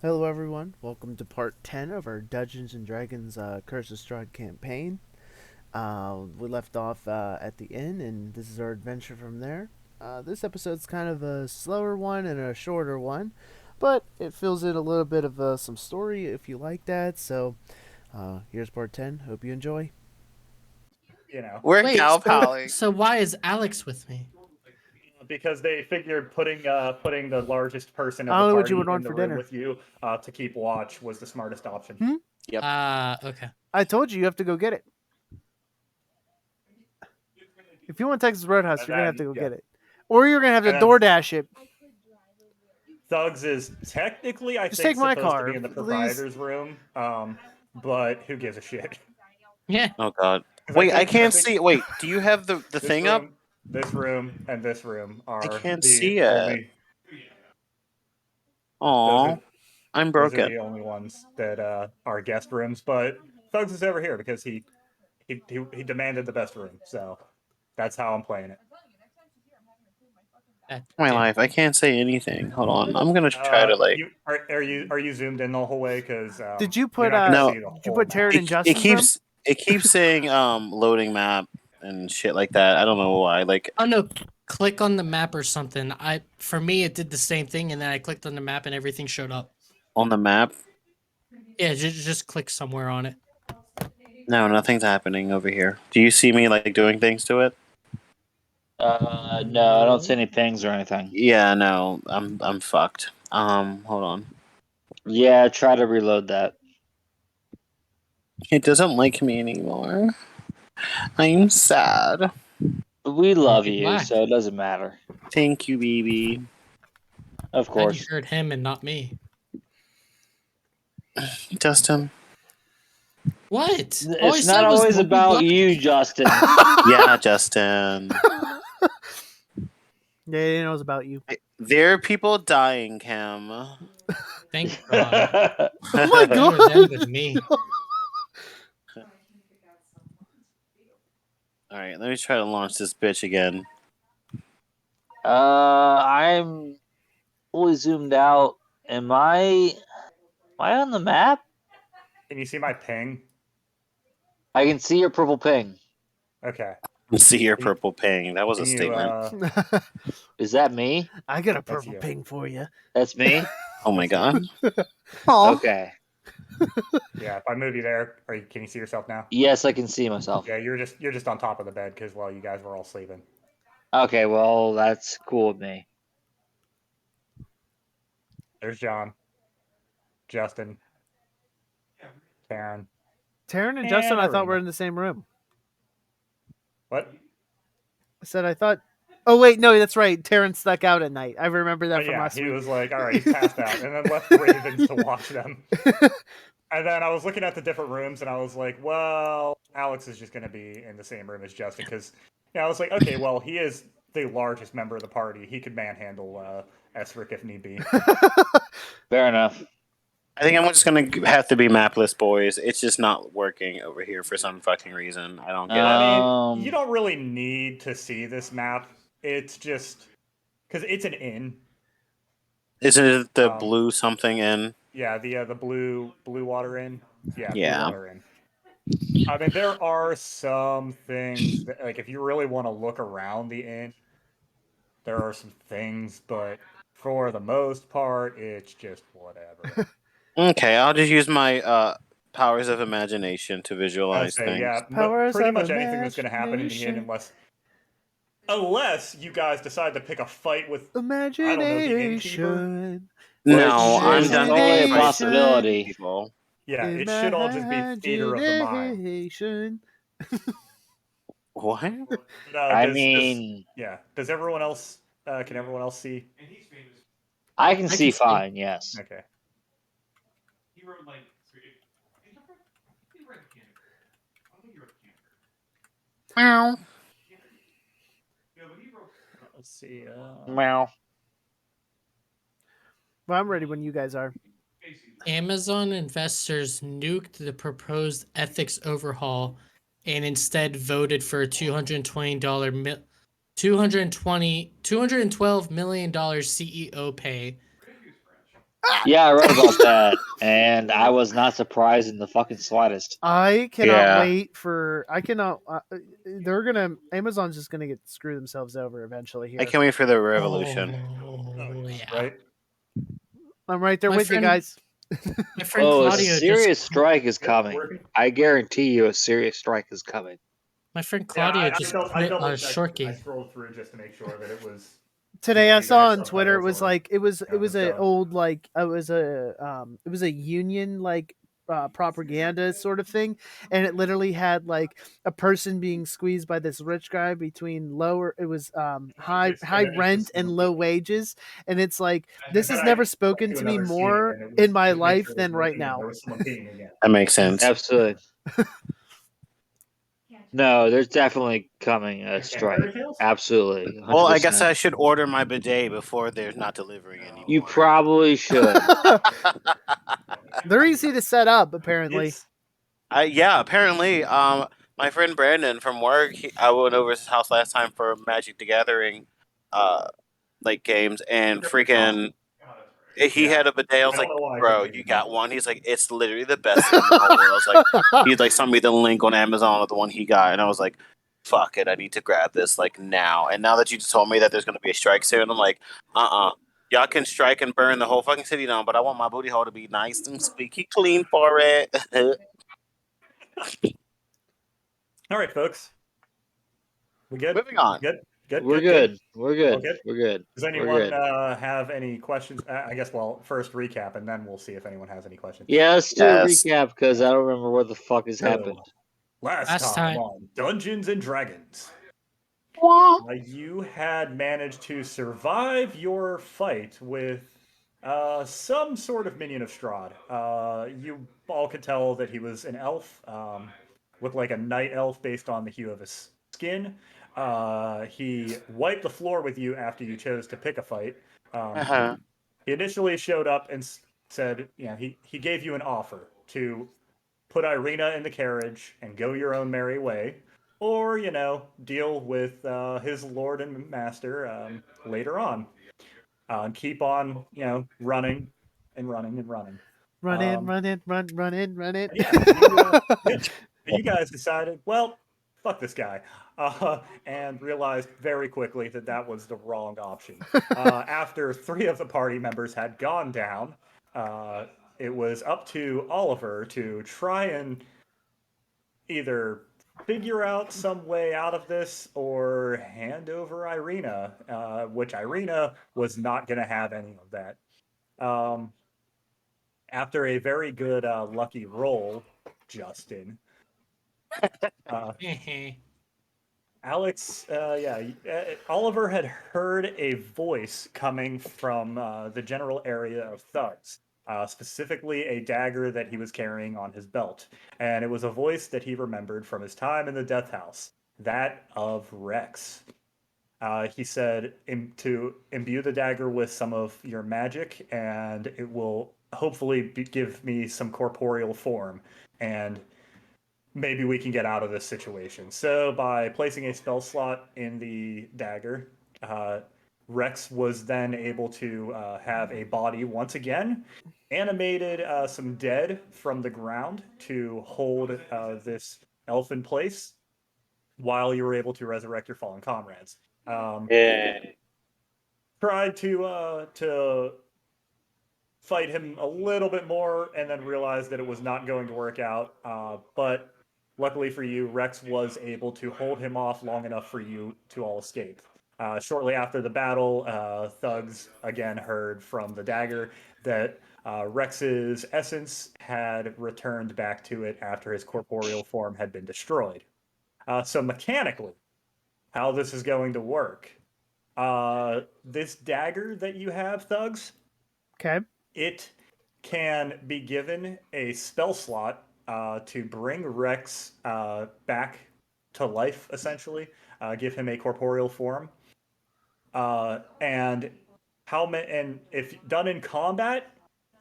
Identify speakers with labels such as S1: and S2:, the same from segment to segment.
S1: Hello, everyone. Welcome to part 10 of our Dungeons and Dragons Curse of Strahd campaign. We left off at the inn, and this is our adventure from there. This episode's kind of a slower one and a shorter one, but it fills in a little bit of some story if you like that. So, here's part 10. Hope you enjoy.
S2: We're
S3: Wait,
S2: cow
S3: so,
S2: palling.
S3: so why is Alex with me?
S4: Because they figured putting the largest person of
S1: I don't
S4: the
S1: know what
S4: party
S1: you would want
S4: in the
S1: for
S4: room
S1: dinner.
S4: with you to keep watch was the smartest option.
S2: Yep.
S3: Okay.
S1: I told you have to go get it. If you want Texas Roadhouse,
S4: And
S1: you're going to have to
S4: then,
S1: go get it. Or you're going to have to
S4: And then-
S1: DoorDash it.
S4: Thugs is technically, I
S1: Just
S4: think,
S1: take my
S4: supposed
S1: car,
S4: to be in the
S1: please.
S4: proprietor's room, but who gives a shit?
S3: Yeah.
S2: Oh god.
S4: 'Cause
S2: Wait, I
S4: think-
S2: can't
S4: think
S2: see. Wait, do you have the
S4: this
S2: thing up?
S4: room, This room and this room are
S2: I can't
S4: the
S2: see it.
S4: only.
S2: Aw, I'm
S4: Those are
S2: broken.
S4: the only ones that are guest rooms. But Thugs is over here because he demanded the best room. So that's how I'm playing it.
S2: My life, I can't say anything. Hold on, I'm gonna try to like.
S4: Are you zoomed in the whole way? Because
S1: Did you put,
S2: No.
S1: did you put Taryn and
S2: It
S1: Justin's room?
S2: keeps saying loading map and shit like that. I don't know why. Like
S3: Oh no, click on the map or something. For me it did the same thing, and then I clicked on the map and everything showed up.
S2: on the map,
S3: Yeah, just click somewhere on it.
S2: no, nothing's happening over here. Do you see me like doing things to it?
S5: No, I don't see any pings or anything.
S2: Yeah, no, I'm fucked. Hold on.
S5: Yeah, try to reload that.
S2: It doesn't like me anymore. I'm sad.
S5: We love
S3: Be
S5: you,
S3: black.
S5: so it doesn't matter.
S2: Thank you, baby.
S5: Of
S3: Glad
S5: course.
S3: you heard him and not me.
S2: Justin.
S3: What? All I
S5: It's
S3: said
S5: not
S3: was
S5: always
S3: we'll be
S5: about
S3: black.
S5: you, Justin.
S2: Yeah, Justin.
S1: Yeah, he knows about you.
S2: There are people dying, Cam.
S3: Thank God.
S1: Oh my
S3: Better
S1: god!
S3: them than me.
S2: Alright, let me try to launch this bitch again.
S5: I'm fully zoomed out. Am I on the map?
S4: Can you see my ping?
S5: I can see your purple ping.
S4: Okay.
S2: See your purple ping. That was a
S4: Can you,
S2: statement.
S5: Is that me?
S1: I got a
S4: That's
S1: purple
S4: you.
S1: ping for you.
S5: That's me?
S2: Oh my god.
S5: Okay.
S4: Yeah, if I move you there, can you see yourself now?
S5: Yes, I can see myself.
S4: Yeah, you're just on top of the bed because you guys were all sleeping.
S5: Okay, well, that's cool with me.
S4: There's John, Justin, Karen.
S1: Taryn and Justin, I thought were
S4: Arena.
S1: in the same room.
S4: What?
S1: I said I thought. Oh wait, no, that's right. Taryn stuck out at night. I remember that from
S4: Yeah,
S1: last
S4: he
S1: week.
S4: was like, all right, he's passed out, and then left Ravens to watch them. And then I was looking at the different rooms, and I was like, well, Alex is just going to be in the same room as Justin because, I was like, okay, well, he is the largest member of the party. He could manhandle Esric if need be.
S5: Fair enough.
S2: I think I'm just gonna have to be mapless, boys. It's just not working over here for some fucking reason. I don't get it.
S4: I mean, you don't really need to see this map. It's just because it's an inn.
S2: Isn't it the blue something in?
S4: Yeah, the blue water inn. Yeah,
S2: Yeah.
S4: blue water inn. I mean, there are some things that, like, if you really want to look around the inn, there are some things, but for the most part, it's just whatever.
S2: Okay, I'll just use my powers of imagination to visualize things.
S4: Yeah,
S1: Powers
S4: pretty
S1: of
S4: much anything that's going to happen in the inn,
S1: imagination.
S4: unless you guys decide to pick a fight with I don't know, the innkeeper.
S1: Imagination.
S2: No, I'm
S5: It's
S2: done
S5: only a
S2: being
S5: possibility.
S2: people.
S4: Yeah, it should all just be theater of the mind.
S1: Imagination.
S2: What?
S5: I mean,
S4: yeah. Does everyone else? Can everyone else see?
S5: I can see
S3: see.
S5: fine, yes.
S4: Okay.
S2: Meow.
S4: Let's see.
S5: Meow.
S1: Well, I'm ready when you guys are.
S3: Amazon investors nuked the proposed ethics overhaul and instead voted for a $212 million CEO pay
S5: Yeah, I read about that, and I was not surprised in the fucking slightest.
S1: I cannot
S2: Yeah.
S1: wait for. I cannot. They're gonna. Amazon's just gonna get screw themselves over eventually here.
S2: I can't wait for the revolution.
S3: Oh, yeah.
S4: Right?
S1: I'm right there
S3: My
S1: with you
S3: friend-
S1: guys.
S3: My friend
S5: Oh, a
S3: Claudio
S5: serious
S3: just
S5: strike is
S4: Yep,
S5: coming.
S4: working.
S5: I guarantee you, a serious strike is coming.
S3: my friend
S4: Yeah,
S3: Claudio
S4: I
S3: just
S4: double
S3: put a
S4: checked.
S3: short
S4: I
S3: game.
S4: scrolled through just to make sure that it was.
S1: Today
S4: Yeah,
S1: I
S4: you
S1: saw
S4: guys
S1: on Twitter it was
S4: subtitles or-
S1: like it was a
S4: stuff.
S1: old like it was a union like propaganda sort of thing, and it literally had like a person being squeezed by this rich guy between lower it was high
S4: Just- and it's
S1: rent
S4: just-
S1: and low wages, and it's like this
S4: And
S1: has
S4: then
S1: never
S4: I
S1: spoken
S4: went
S1: to me
S4: another scene,
S1: more
S4: and it was
S1: in my
S4: just make
S1: life
S4: sure it
S1: than
S4: was
S1: right
S4: working and
S1: now.
S4: There was someone peeing again.
S2: That makes sense.
S5: Absolutely. No, there's definitely coming a strike. Absolutely. 100%.
S2: Well, I guess I should order my bidet before they're not delivering anymore.
S5: You probably should.
S1: They're easy to set up apparently.
S4: It's
S2: Yeah, apparently, my friend Brandon from work, I went over his house last time for Magic the Gathering, like games, and freaking, he had a bidet. I was
S4: I
S2: like,
S4: don't know why I
S2: bro,
S4: couldn't
S2: you
S4: think
S2: got
S4: of
S2: one? He's like, it's literally the best thing in the whole world. I was like, he like sent me the link on Amazon of the one he got, and I was like, fuck it, I need to grab this like now. And now that you just told me that there's gonna be a strike soon, I'm like, y'all can strike and burn the whole fucking city down, but I want my booty hole to be nice and squeaky clean for it.
S4: all right, folks. We good?
S2: Moving on.
S4: Good.
S5: We're good. We're good.
S4: Okay.
S5: We're good.
S4: Does anyone have any questions? I guess. Well, first recap, and then we'll see if anyone has any questions.
S5: Yeah, let's do
S2: Yes.
S5: a recap because I don't remember what the fuck has happened.
S4: Last time on Dungeons and Dragons, you had managed to survive your fight with some sort of minion of Strahd. You all could tell that he was an elf, looked like a night elf based on the hue of his skin. He wiped the floor with you after you chose to pick a fight. He initially showed up and said, he gave you an offer to put Irina in the carriage and go your own merry way, or, deal with his lord and master later on. And keep on, running and running and running.
S1: Run in.
S4: You guys decided, well, fuck this guy, and realized very quickly that that was the wrong option. After 3 of the party members had gone down, it was up to Oliver to try and either figure out some way out of this or hand over Irina, which Irina was not going to have any of that. After a very good lucky roll, Justin, Alex, Oliver had heard a voice coming from the general area of thugs, specifically a dagger that he was carrying on his belt. And it was a voice that he remembered from his time in the death house, that of Rex. He said to imbue the dagger with some of your magic, and it will hopefully give me some corporeal form, and maybe we can get out of this situation. So by placing a spell slot in the dagger, Rex was then able to have a body once again, animated some dead from the ground to hold this elf in place while you were able to resurrect your fallen comrades. Tried to fight him a little bit more and then realized that it was not going to work out. But luckily for you, Rex was able to hold him off long enough for you to all escape. Shortly after the battle, thugs again heard from the dagger that Rex's essence had returned back to it after his corporeal form had been destroyed. So mechanically, how this is going to work. This dagger that you have, thugs,
S1: Okay.
S4: it can be given a spell slot to bring Rex back to life, essentially, give him a corporeal form. And if done in combat,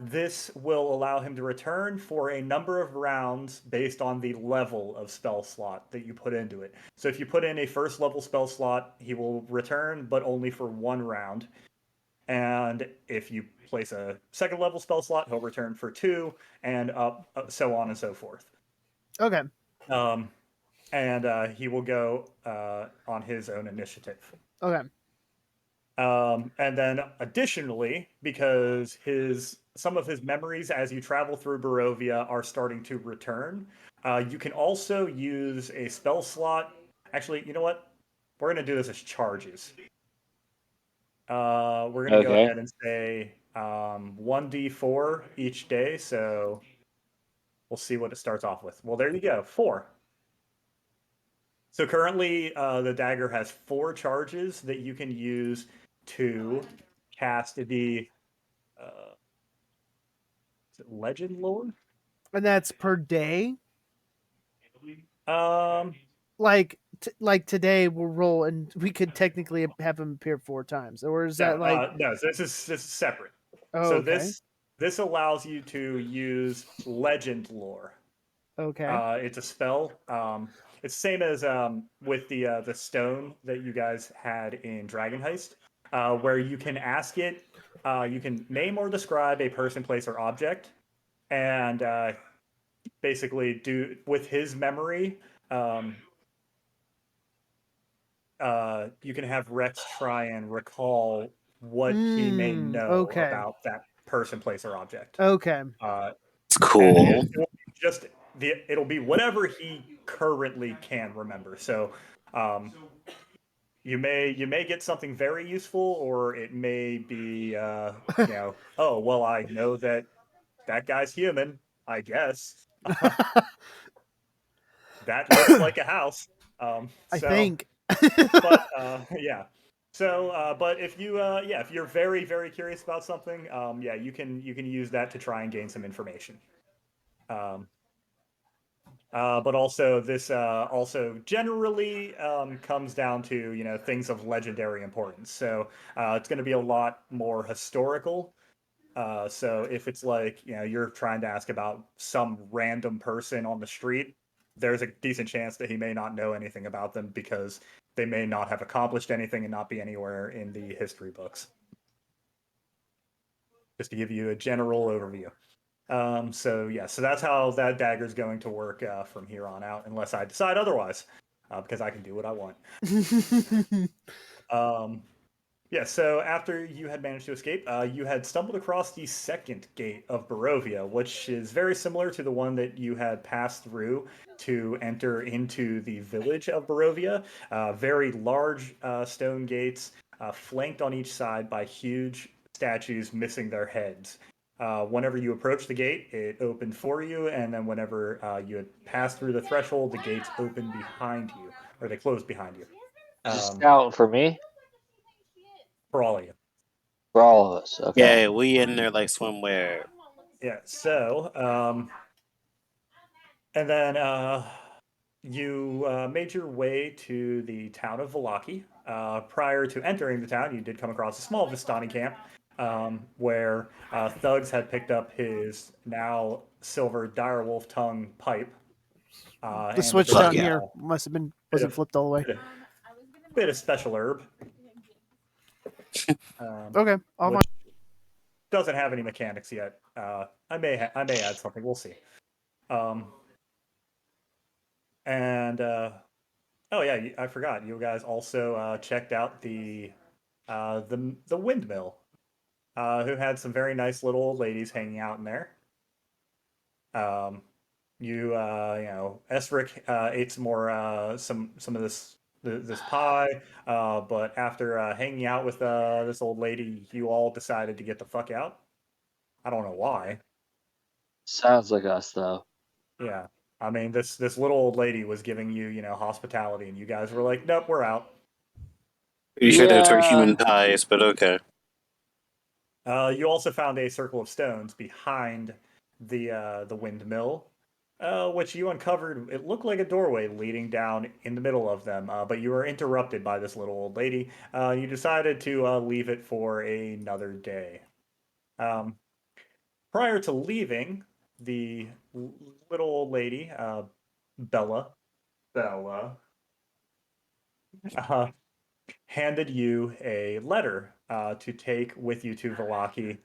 S4: this will allow him to return for a number of rounds based on the level of spell slot that you put into it. So if you put in a first level spell slot, he will return, but only for 1 round. and if you place a second level spell slot, he'll return for 2, and so on and so forth.
S1: Okay.
S4: And he will go on his own initiative.
S1: Okay.
S4: And then additionally, because some of his memories as you travel through Barovia are starting to return, you can also use a spell slot. Actually, you know what? We're going to do this as charges. We're going to go ahead and say 1d4 each day. So we'll see what it starts off with. Well, there you go. 4. So currently, the dagger has 4 charges that you can use to cast the legend lore.
S1: And that's per day.
S4: Um,
S1: Like today we'll roll, and we could technically have him appear 4 times, or is that like
S4: no? So this is separate.
S1: Oh,
S4: so
S1: okay.
S4: this allows you to use legend lore.
S1: Okay.
S4: It's a spell. It's the same as with the stone that you guys had in Dragon Heist, where you can ask it. You can name or describe a person, place, or object, and basically do with his memory. You can have Rex try and recall what he may know
S1: okay.
S4: about that person, place, or object.
S1: Okay.
S2: It's cool.
S4: It'll be whatever he currently can remember. So you may get something very useful, or it may be oh well, I know that guy's human, I guess. That looks like a house.
S1: I think.
S4: But yeah. So, but if if you're very, very curious about something, you can use that to try and gain some information. But also this also generally comes down to things of legendary importance. So it's going to be a lot more historical. So if it's like you're trying to ask about some random person on the street, there's a decent chance that he may not know anything about them because they may not have accomplished anything and not be anywhere in the history books. Just to give you a general overview. So that's how that dagger is going to work from here on out, unless I decide otherwise, because I can do what I want. So after you had managed to escape, you had stumbled across the second gate of Barovia, which is very similar to the one that you had passed through to enter into the village of Barovia. Very large stone gates, flanked on each side by huge statues missing their heads. Whenever you approached the gate, it opened for you, and then whenever you had passed through the threshold, the gates opened behind you, or they closed behind you.
S5: Just out for me?
S4: For all of you.
S5: For all of us, okay.
S2: Yeah, we in there like swimwear.
S4: Yeah, so, and then you made your way to the town of Valaki. Prior to entering the town, you did come across a small Vistani camp where thugs had picked up his now silver direwolf tongue pipe.
S1: The switch down here wasn't flipped all the way.
S4: Bit of special herb.
S1: Okay, I'll find.
S4: Doesn't have any mechanics yet. I may add something. We'll see. And oh yeah, I forgot. You guys also checked out the windmill, who had some very nice little old ladies hanging out in there. Esric ate some more some of this pie, but after hanging out with this old lady, you all decided to get the fuck out. I don't know why.
S5: Sounds like us, though.
S4: Yeah, I mean this little old lady was giving you hospitality, and you guys were like, nope, we're out.
S2: Pretty sure those were human pies, but okay.
S4: You also found a circle of stones behind the windmill, which you uncovered. It looked like a doorway leading down in the middle of them, but you were interrupted by this little old lady. You decided to leave it for another day. Prior to leaving, the little old lady, Bella, handed you a letter to take with you to Valaki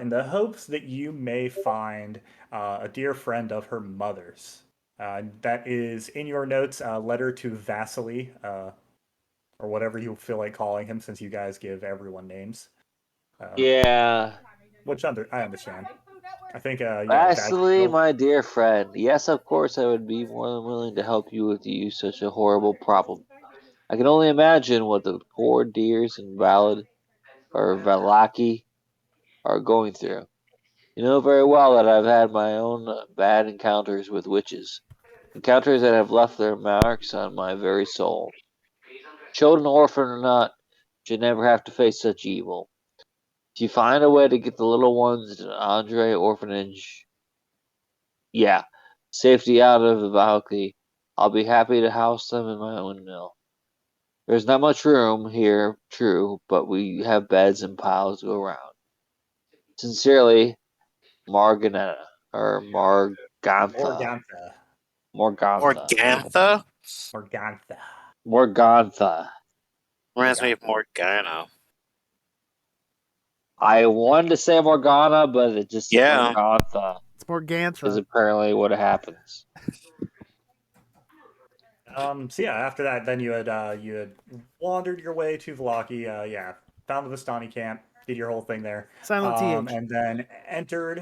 S4: in the hopes that you may find a dear friend of her mother's. That is in your notes, letter to Vasily, or whatever you feel like calling him, since you guys give everyone names.
S5: Yeah.
S4: Which I understand. I think, yeah,
S5: Vasily,
S4: Vasily.
S5: my dear friend. Yes, of course I would be more than willing to help you with such a horrible problem. I can only imagine what the poor dears in Valaki are going through. You know very well that I've had my own bad encounters with witches. Encounters that have left their marks on my very soul. Children, orphan or not, should never have to face such evil. If you find a way to get the little ones to Andre Orphanage, yeah, safety out of the Valky, I'll be happy to house them in my own mill. There's not much room here, true, but we have beds and piles to go around. Sincerely, Marganetta, or Morgantha. Morgantha.
S2: Morgantha?
S4: Morgantha.
S5: Morgantha.
S2: Reminds me of Morgana.
S5: I wanted to say Morgana, but it just
S2: Yeah.
S5: Morgantha
S1: It's Morgantha.
S5: is apparently what happens.
S4: So yeah, after that, then you had wandered your way to Valaki. Yeah, found the Vistani camp, did your whole thing there,
S1: Silent TH.
S4: and then entered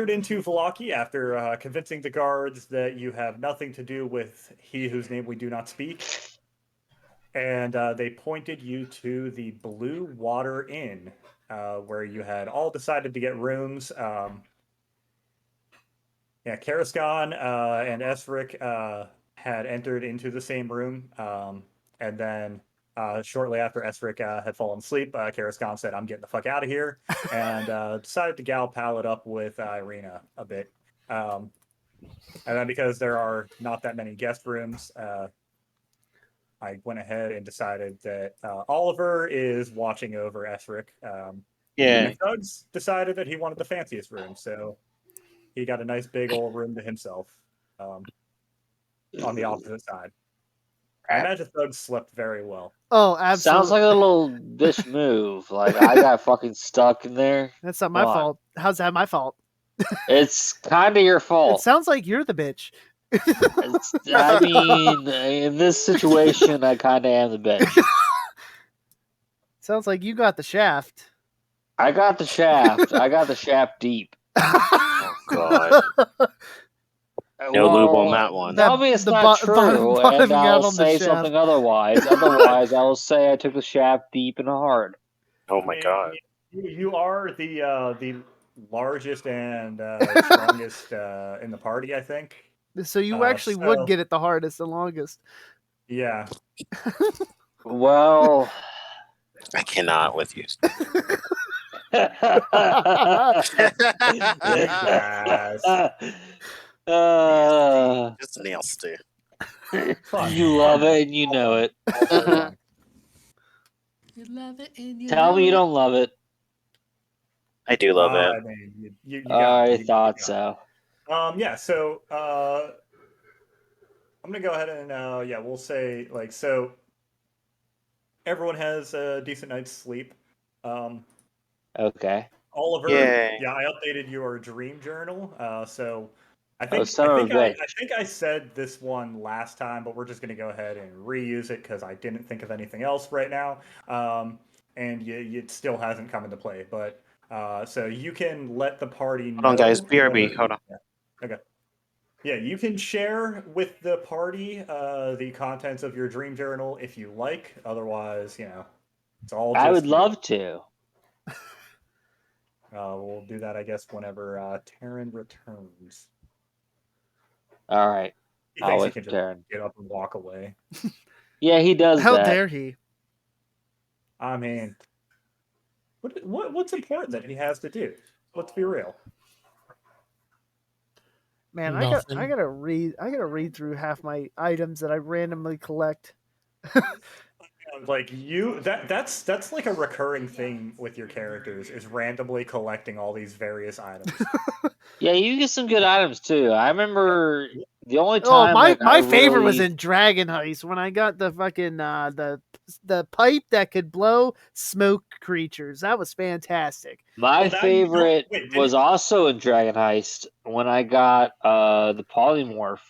S4: into Valaki after convincing the guards that you have nothing to do with he whose name we do not speak, and they pointed you to the Blue Water Inn, where you had all decided to get rooms. Yeah, Karaskan and Esric had entered into the same room, and then shortly after Esric had fallen asleep, Karaskan said, "I'm getting the fuck out of here," and decided to gal pal it up with Irina a bit. And then because there are not that many guest rooms, I went ahead and decided that Oliver is watching over Esric.
S2: Yeah.
S4: And Thugs decided that he wanted the fanciest room, so he got a nice big old room to himself on the opposite side. I imagine Thugs slept very well.
S1: Oh, absolutely.
S5: Sounds like a little bitch move. Like, I got fucking stuck in there.
S1: That's not my fault. How's that my fault?
S5: It's kind of your
S1: It
S5: fault.
S1: sounds like you're the bitch.
S5: I mean, in this situation, I kind of am the bitch.
S1: Sounds like you got the shaft.
S5: I got the shaft. I got the shaft deep.
S2: Oh, God. No lube on that one.
S5: Tell me it's not true, and I'll say something otherwise. Otherwise, I will say I took the shaft deep and hard.
S2: Oh my God!
S4: You are the largest and strongest in the party, I think.
S1: So you actually would get it the hardest and longest.
S4: Yeah.
S5: Well,
S2: I cannot with you. Just nasty.
S5: You love it and you know it.
S3: You love it and you
S5: Tell me you don't love it.
S2: I do love it.
S4: I mean, you
S5: I thought so.
S4: Yeah. So I'm gonna go ahead and yeah, we'll say like so. Everyone has a decent night's sleep.
S5: Okay.
S4: Oliver,
S2: Yay.
S4: yeah, I updated your dream journal. So I think I said this one last time, but we're just gonna go ahead and reuse it because I didn't think of anything else right now. And it still hasn't come into play. But so you can let the party know.
S2: Hold on, guys. BRB. Hold on.
S4: Yeah. Okay. Yeah, you can share with the party the contents of your dream journal if you like. Otherwise, it's all.
S5: I would love to.
S4: We'll do that, I guess, whenever Taryn returns.
S5: All right.
S4: He thinks he can just get up and walk away.
S5: Yeah, he does.
S1: How dare he?
S4: I mean, what's important that he has to do? Let's be real.
S1: Man, I gotta read through half my items that I randomly collect.
S4: Like that's like a recurring thing with your characters is randomly collecting all these various items.
S5: Yeah, you get some good items too. I remember the only time.
S1: My favorite was in Dragon Heist when I got the fucking the the pipe that could blow smoke creatures. That was fantastic.
S5: My
S4: Well, now you don't-
S5: favorite
S4: wait, did
S5: was
S4: it-
S5: also in Dragon Heist when I got the polymorph,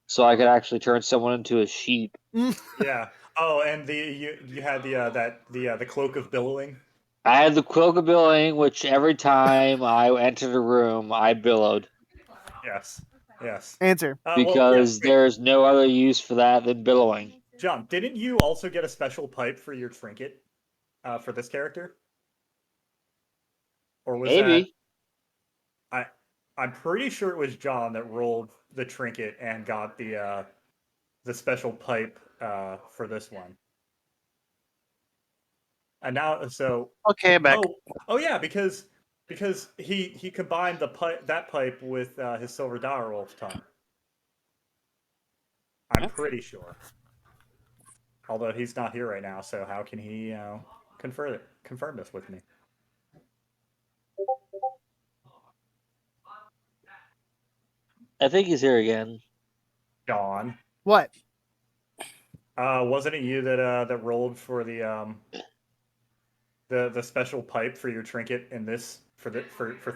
S5: so I could actually turn someone into a sheep.
S4: Yeah. Oh, and you had the cloak of billowing.
S5: I had the cloak of billowing, which every time I entered a room, I billowed
S4: Yes. Yes.
S1: Answer.
S4: Well, yeah,
S5: because
S4: wait,
S5: there's no other use for that than billowing.
S4: John, didn't you also get a special pipe for your trinket for this character? Or was that
S5: Maybe.
S4: I'm pretty sure it was John that rolled the trinket and got the special pipe for this one. And now, so
S2: Okay, back.
S4: oh yeah, because he combined that pipe with his silver dire wolf tongue. I'm pretty sure. Although he's not here right now, so how can he confirm this with me?
S5: I think he's here again.
S4: John,
S1: What?
S4: wasn't it you that rolled for the special pipe for your trinket in this for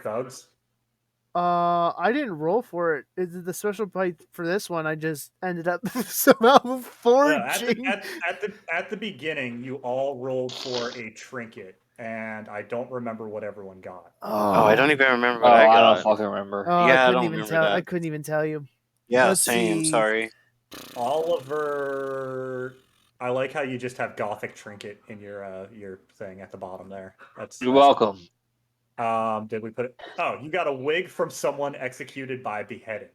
S4: thugs?
S1: I didn't roll for it. It's the special pipe for this one. I just ended up somehow
S4: No,
S1: foraging.
S4: at the beginning, you all rolled for a trinket, and I don't remember what everyone got.
S2: Oh, I don't even remember
S5: Oh,
S2: what I
S5: I don't
S2: got.
S5: fucking remember.
S1: Oh,
S2: Yeah, I
S1: I
S2: don't
S1: couldn't even
S2: remember
S1: tell.
S2: that.
S1: I couldn't even tell you.
S2: Yeah,
S1: Let's
S2: same.
S1: see.
S2: Sorry.
S4: Oliver, I like how you just have gothic trinket in your thing at the bottom there.
S5: You're welcome.
S4: Did we put it? Oh, you got a wig from someone executed by beheading.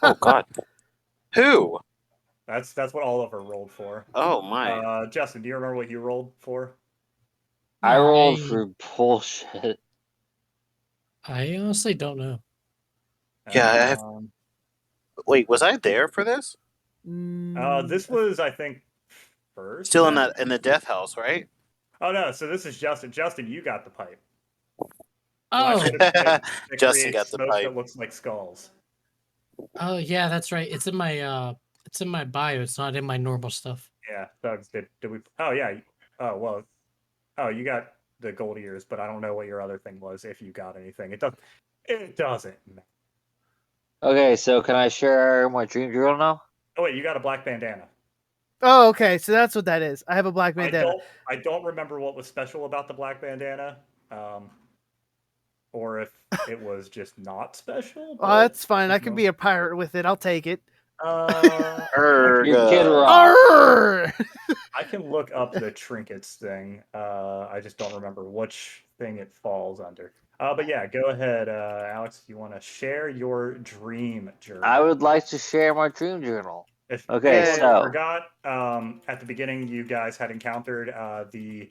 S2: Oh God. Who?
S4: That's what Oliver rolled for.
S2: Oh my.
S4: Justin, do you remember what you rolled for?
S5: I rolled for bullshit.
S3: I honestly don't know.
S2: Yeah, I have-
S4: Um,
S2: Wait, was I there for this?
S4: this was, I think, first.
S2: Still
S4: yeah?
S2: in the death house, right?
S4: Oh no! So this is Justin. Justin, you got the pipe.
S3: Oh,
S4: That
S2: Justin
S4: creates
S2: got the
S4: smoke
S2: pipe.
S4: that looks like skulls.
S3: oh yeah, that's right. It's in my bio. It's not in my normal stuff.
S4: Yeah, thugs. Did we? Oh yeah. Oh well. Oh, you got the gold ears, but I don't know what your other thing was. If you got anything, it doesn't. It doesn't.
S5: Okay, so can I share my dream journal now?
S4: Oh wait, you got a black bandana.
S1: Oh, okay. So that's what that is. I have a black bandana.
S4: I don't remember what was special about the black bandana, or if it was just not special.
S1: Oh, that's fine. I can be a pirate with it. I'll take it.
S5: You're Kid Rock.
S1: Arr!
S4: I can look up the trinkets thing. I just don't remember which thing it falls under. But yeah, go ahead, Alex. If you want to share your dream journey.
S5: I would like to share my dream journal. Okay,
S4: If you
S5: so
S4: forgot at the beginning, you guys had encountered the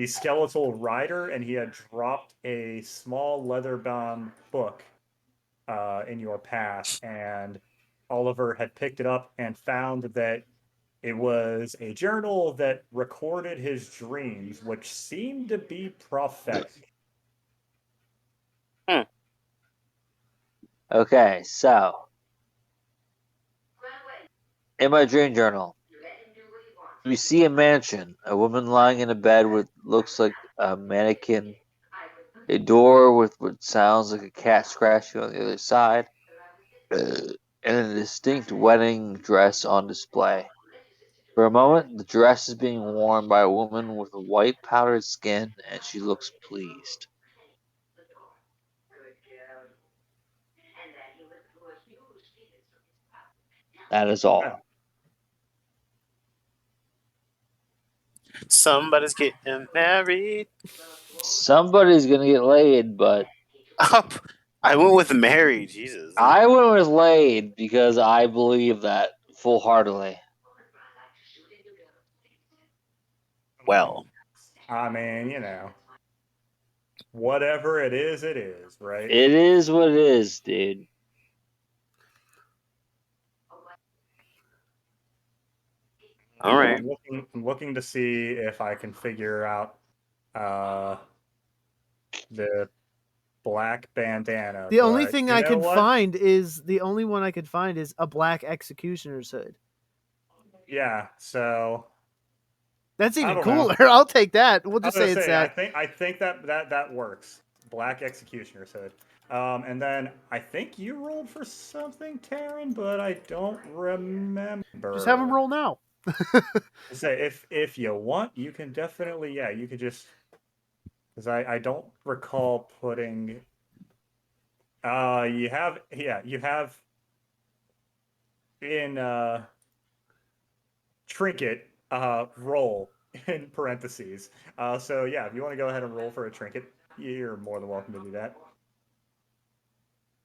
S4: skeletal rider, and he had dropped a small leather-bound book in your path, and Oliver had picked it up and found that it was a journal that recorded his dreams, which seemed to be prophetic.
S5: okay, so in my dream journal, we see a mansion, a woman lying in a bed with looks like a mannequin, a door with what sounds like a cat scratching on the other side, and a distinct wedding dress on display. For a moment, the dress is being worn by a woman with a white powdered skin, and she looks pleased. That is all.
S2: Somebody's getting married.
S5: Somebody's gonna get laid, but
S2: Up. I went with married. Jesus.
S5: I went with laid because I believe that full-heartedly.
S2: Well.
S4: I mean, whatever it is, right?
S5: It is what it is, dude.
S2: All right.
S4: I'm looking to see if I can figure out the black bandana.
S1: The only
S4: but
S1: thing
S4: you
S1: I
S4: know
S1: could
S4: what?
S1: find is the only one I could find is a black executioner's hood.
S4: Yeah, so
S1: That's
S4: I
S1: even
S4: don't know.
S1: cooler. I'll take that. We'll
S4: I was
S1: just
S4: gonna
S1: say it's
S4: say,
S1: that.
S4: I think that works. Black Executioner's Hood. And then I think you rolled for something, Taryn, but I don't remember.
S1: Just have him roll now.
S4: Say if you want, you can definitely you could just because I don't recall putting. You have in trinket roll in parentheses. So yeah, if you want to go ahead and roll for a trinket, you're more than welcome to do that.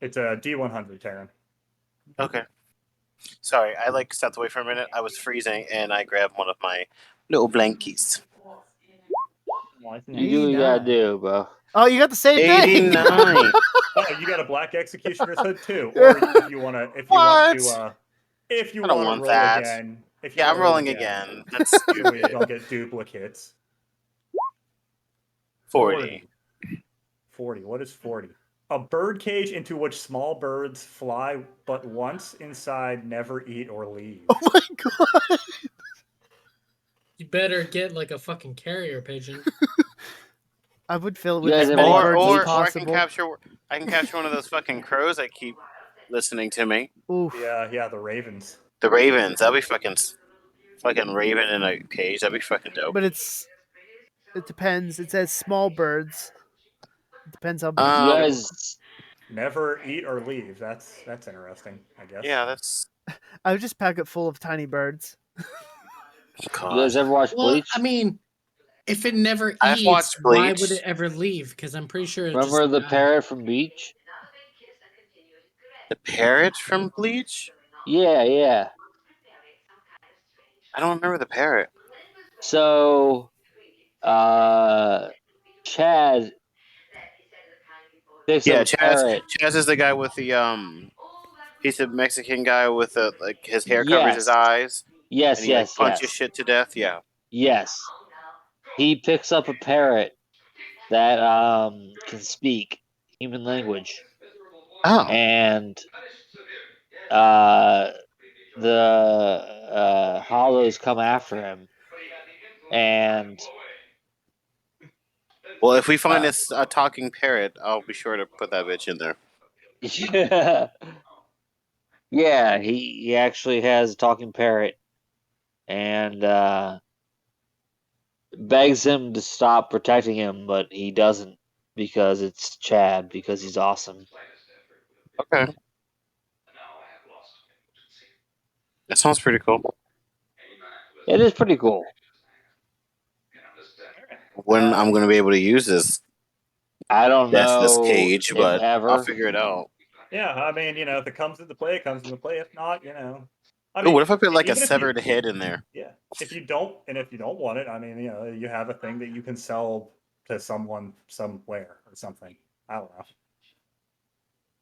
S4: It's a D100, Taryn.
S2: Okay. Sorry, I stepped away for a minute. I was freezing, and I grabbed one of my little blankies.
S5: You do what you gotta do, bro.
S1: Oh, you got the same thing.
S2: 89.
S4: Oh, you got a Black Executioner's Hood too, or if you want to, if you want to
S2: want
S4: roll
S2: that.
S4: again. If you
S2: Yeah, I'm
S4: wanna roll
S2: rolling again. That's
S4: so you
S2: stupid.
S4: don't get duplicates.
S2: 40.
S4: 40. What is 40? A bird cage into which small birds fly but once inside, never eat or leave.
S1: Oh my god.
S3: You better get like a fucking carrier pigeon.
S1: I would fill it
S5: You
S1: with
S5: guys
S1: as
S5: ever
S1: many
S5: watch
S1: birds
S5: Bleach?
S1: as possible.
S2: I can capture one of those fucking crows that keep listening to me.
S1: Oof.
S4: Yeah, the ravens.
S2: The ravens. That'd be fucking raven in a cage. That'd be fucking dope.
S1: But it depends. It says small birds. It depends how big.
S5: You guys,
S4: Never eat or leave. That's interesting, I guess.
S2: Yeah, that's.
S1: I would just pack it full of tiny birds.
S5: you guys ever watch
S3: Well,
S5: Bleach?
S3: I mean, if it never
S2: I've
S3: eats,
S2: watched
S3: why
S2: Bleach.
S3: would it ever leave? Because I'm pretty sure it
S5: Remember
S3: just
S5: the
S3: died.
S5: parrot from Beach?
S2: The parrot from Bleach?
S5: Yeah.
S2: I don't remember the parrot.
S5: So, Chad picks up a parrot.
S2: Chaz is the guy with the. He's a Mexican guy with his hair covers his eyes.
S5: Yes,
S2: And he punches shit to death. Yeah.
S5: Yes. He picks up a parrot that can speak human language.
S2: Oh.
S5: And the hollows come after him. And
S2: Well, if we find a talking parrot, I'll be sure to put that bitch in there.
S5: yeah, he actually has a talking parrot. And begs him to stop protecting him, but he doesn't because it's Chad, because he's awesome.
S2: Okay. That sounds pretty cool.
S5: It is pretty cool.
S2: When I'm going to be able to use this
S5: I don't
S2: this
S5: know
S2: cage,
S5: if
S2: but
S5: ever.
S2: I'll figure it out.
S4: Yeah, I mean, if it comes into play, it comes into play. If not, I
S2: Ooh,
S4: mean,
S2: what if I put like a
S4: even if
S2: severed head in there?
S4: Yeah, if you don't want it, I mean, you have a thing that you can sell to someone somewhere or something. I don't know.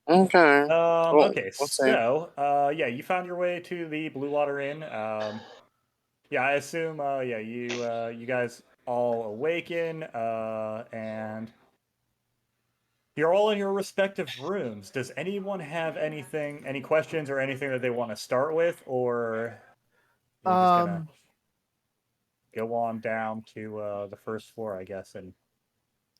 S2: Okay.
S4: Okay,
S2: we'll see.
S4: so you found your way to the Blue Water Inn. Yeah, I assume you guys all awaken and you're all in your respective rooms. Does anyone have any questions or anything that they want to start with, or we're just gonna go on down to the first floor, I guess, and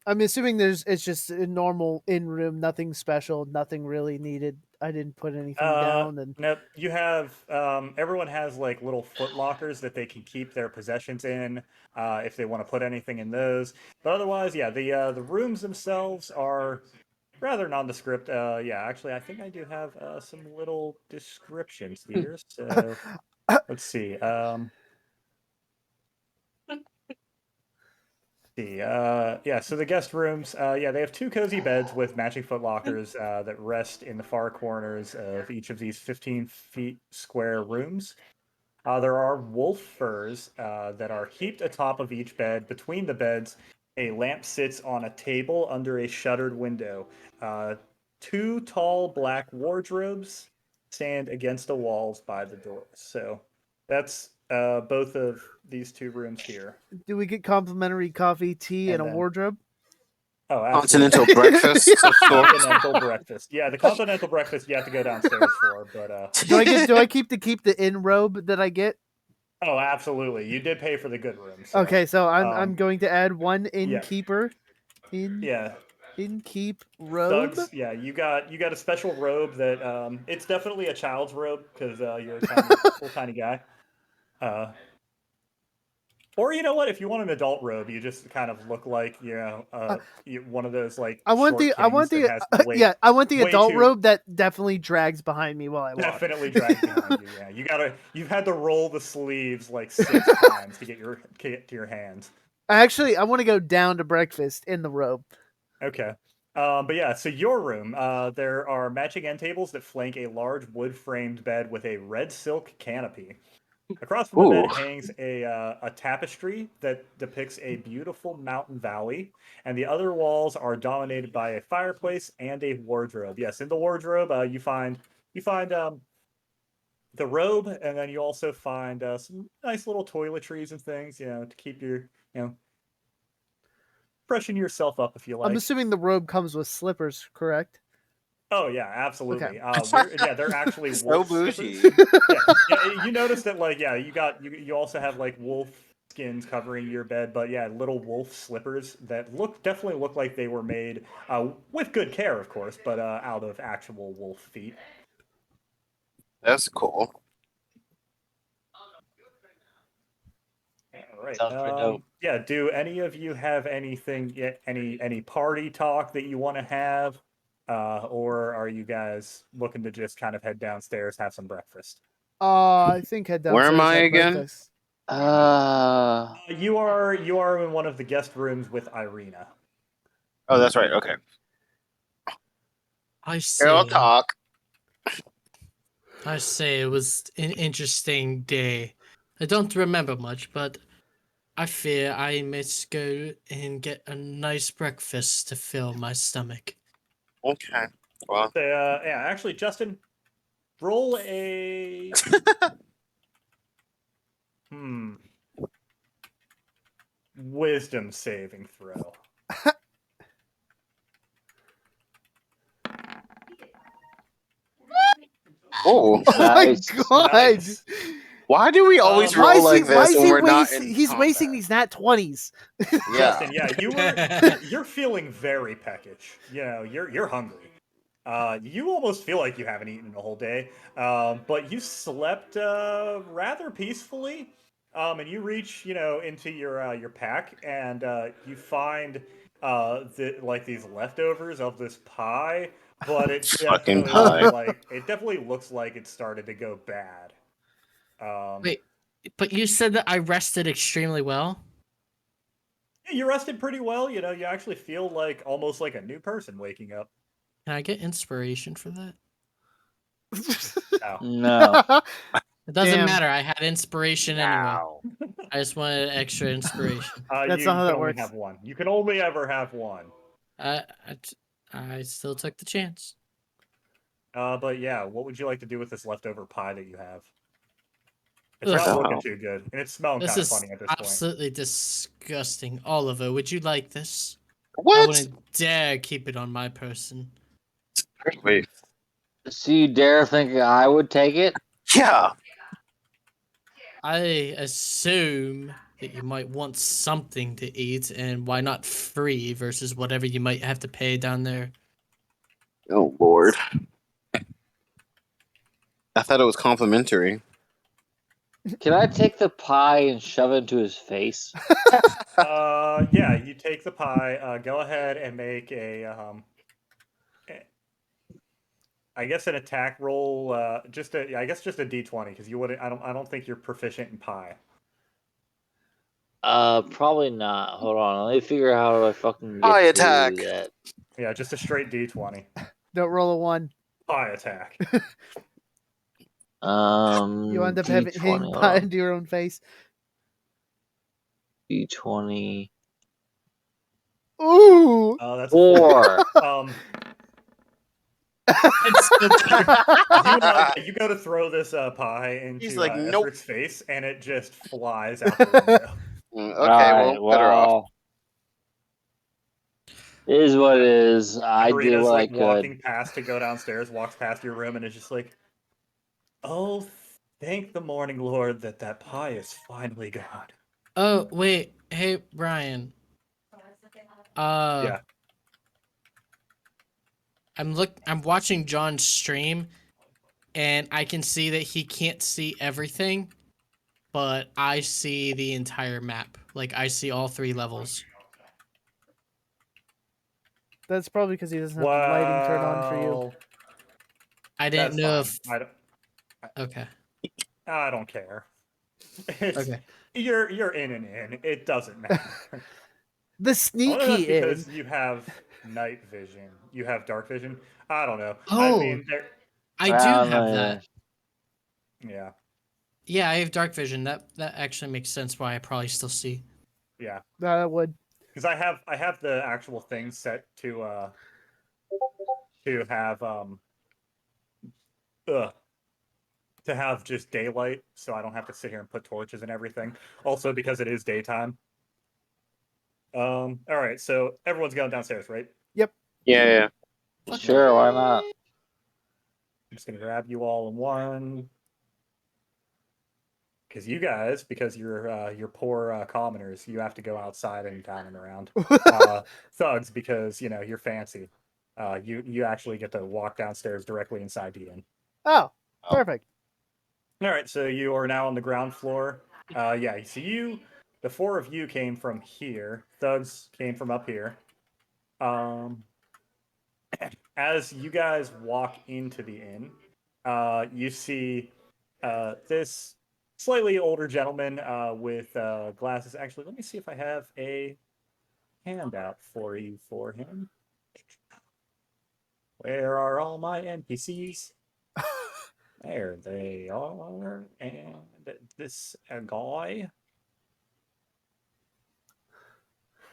S1: I'm assuming it's just a normal in room, nothing special, nothing really needed. I didn't put anything down. And
S4: no, you have everyone has like little foot lockers that they can keep their possessions in if they want to put anything in those. But otherwise, the rooms themselves are rather nondescript. Actually, I think I do have some little descriptions here. So let's see. So the guest rooms, they have two cozy beds with matching foot lockers that rest in the far corners of each of these 15 feet square rooms. There are wolf furs that are heaped atop of each bed. Between the beds, a lamp sits on a table under a shuttered window. Two tall black wardrobes stand against the walls by the doors. So that's both of these two rooms here.
S1: do we get complimentary coffee, tea, and a wardrobe?
S4: Oh, absolutely.
S2: Continental breakfast.
S4: Continental breakfast. Yeah, the continental breakfast you have to go downstairs for. But
S1: do I keep the in robe that I get?
S4: Oh, absolutely. You did pay for the good room. So,
S1: Okay, so I'm
S4: um,
S1: going to add one
S4: yeah.
S1: innkeeper.
S4: Yeah.
S1: Innkeep robe.
S4: Thugs, yeah, you got a special robe that it's definitely a child's robe because you're a little tiny guy. Uh, or you know what? If you want an adult robe, you just kind of look like one of those like
S1: I want
S4: short kings that has
S1: yeah, I want the
S4: way
S1: adult
S4: too
S1: robe that definitely drags behind me while I walk.
S4: definitely drags behind you. Yeah, you've had to roll the sleeves like 6 times to get to your hands.
S1: I want to go down to breakfast in the robe.
S4: Okay. But yeah, so your room, there are matching end tables that flank a large wood-framed bed with a red silk canopy. Across from the
S2: Ooh.
S4: bed hangs a tapestry that depicts a beautiful mountain valley, and the other walls are dominated by a fireplace and a wardrobe. Yes, in the wardrobe, you find the robe, and then you also find some nice little toiletries and things, to keep your, freshen yourself up if you
S1: I'm
S4: like.
S1: assuming the robe comes with slippers, correct?
S4: Oh yeah, absolutely.
S1: Okay.
S4: They're actually
S2: So
S4: wolf
S2: bougie.
S4: slippers. Yeah. You notice that you also have like wolf skins covering your bed, but yeah, little wolf slippers that definitely look like they were made with good care, of course, but out of actual wolf feet.
S2: That's cool.
S4: All right.
S5: Sounds pretty dope.
S4: Yeah. Do any of you have anything yet? Any party talk that you want to have, or are you guys looking to just kind of head downstairs, have some breakfast?
S1: I think head
S2: Where
S1: downstairs
S2: am I
S1: have
S2: again?
S1: breakfast.
S4: You are in one of the guest rooms with Irina.
S2: Oh, that's right. Okay.
S3: I
S2: Girl
S3: say,
S2: talk.
S3: I say it was an interesting day. I don't remember much, but I fear I must go and get a nice breakfast to fill my stomach.
S2: Okay. Well,
S4: So, yeah, actually, Justin, roll a wisdom saving throw.
S2: oh,
S1: Oh my
S5: Nice.
S1: god!
S4: Nice.
S2: why do we always
S4: Why
S2: roll like this when we're not in
S1: He's wasting
S2: combat?
S1: these nat 20s.
S2: Yeah.
S4: Justin, yeah, you're feeling very peckish. You're hungry. You almost feel like you haven't eaten in a whole day, but you slept rather peacefully. And you reach, into your pack, and you find these leftovers of this pie, but
S2: Fucking pie.
S4: it definitely looks like it started to go bad.
S3: Wait, but you said that I rested extremely well?
S4: Yeah, you rested pretty well. You actually feel like almost like a new person waking up.
S3: Can I get inspiration for that?
S4: Oh.
S5: No.
S3: It doesn't
S1: Damn.
S3: matter. I had inspiration anyway.
S2: Wow.
S3: I just wanted extra inspiration.
S1: That's
S4: You
S1: not how
S4: can
S1: that
S4: only
S1: works.
S4: have one. You can only ever have one.
S3: I still took the chance.
S4: But yeah, what would you like to do with this leftover pie that you have? It's
S3: Ugh.
S4: not looking
S2: Oh.
S4: too good, and it's smelling
S3: This
S4: kind of
S3: is
S4: funny at this point.
S3: absolutely disgusting. Oliver, would you like this? I
S2: What?
S3: wouldn't dare keep it on my person.
S2: Wait.
S5: So you dare think I would take it?
S2: Yeah.
S3: I assume that you might want something to eat, and why not free versus whatever you might have to pay down there?
S2: Oh Lord. I thought it was complimentary.
S5: Can I take the pie and shove it into his face?
S4: Yeah, you take the pie. Go ahead and make I guess an attack roll. Just a D20 because you wouldn't. I don't think you're proficient in pie.
S5: Probably not. Hold on. Let me figure out how do I fucking
S2: Pie
S5: get to
S2: attack.
S5: that.
S4: Yeah, just a straight D20.
S1: Don't roll a 1.
S4: Pie attack.
S1: You end up hitting
S5: D20.
S1: pie into your own face.
S5: D20.
S1: Ooh!
S4: That's
S5: 4.
S4: You go to throw this pie into
S2: He's like, nope.
S4: Ezric's face, and it just flies out the window.
S2: Okay, better off.
S5: It is what it is. I did
S4: Karina's
S5: what I
S4: like
S5: could.
S4: walking past to go downstairs, walks past your room, and is just like, "Oh, Thank the morning lord that pie is finally gone.
S3: Oh wait, hey Brian.
S4: Yeah.
S3: I'm watching John's stream, and I can see that he can't see everything, but I see the entire map. Like I see all 3 levels.
S1: That's probably because he doesn't have the lighting turned on for you.
S4: Well,
S3: I didn't
S4: that's
S3: know
S4: fine.
S3: if okay.
S4: I don't care. It's,
S3: Okay.
S4: You're in and in. It doesn't matter.
S1: The
S4: I wonder if that's
S1: sneaky in.
S4: because you have night vision. You have dark vision. I don't know. I
S3: Oh,
S4: mean,
S3: I do have that.
S4: yeah,
S3: Yeah, I have dark vision. That actually makes sense why I probably still see.
S4: yeah.
S1: That would.
S4: Because I have the actual thing set to have ugh, to have just daylight, so I don't have to sit here and put torches and everything. Also, because it is daytime. All right. So everyone's going downstairs, right?
S1: Yep.
S2: Yeah.
S5: Sure, why not?
S4: I'm just gonna grab you all in one. Because you guys, because you're poor commoners, you have to go outside and down and around. Thugs, because you're fancy. You actually get to walk downstairs directly inside the inn.
S1: Oh,
S5: Oh.
S1: perfect.
S4: All right, so you are now on the ground floor. Yeah, so the 4 of you came from here. Thugs came from up here. As you guys walk into the inn, you see this slightly older gentleman with glasses. Actually, let me see if I have a handout for you for him. Where are all my NPCs? There they are. And this guy.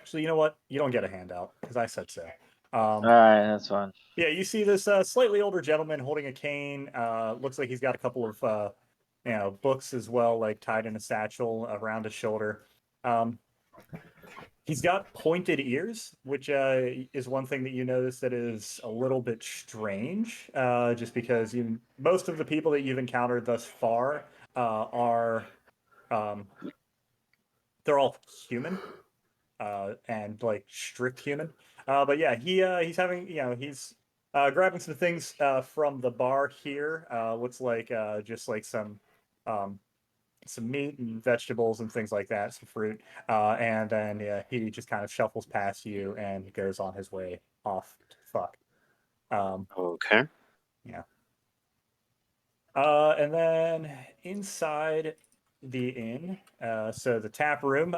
S4: Actually, you know what? You don't get a handout because I said so.
S5: All right, that's fine.
S4: Yeah, you see this slightly older gentleman holding a cane. Looks like he's got a couple of books as well, like tied in a satchel around his shoulder. He's got pointed ears, which is one thing that you notice that is a little bit strange. Just because most of the people that you've encountered thus far are they're all human and like strict human. But yeah, he's having he's grabbing some things from the bar here. Looks like just like some meat and vegetables and things like that, some fruit, and then he just kind of shuffles past you and goes on his way off. Fuck.
S2: Okay.
S4: Yeah. And then inside the inn, so the tap room.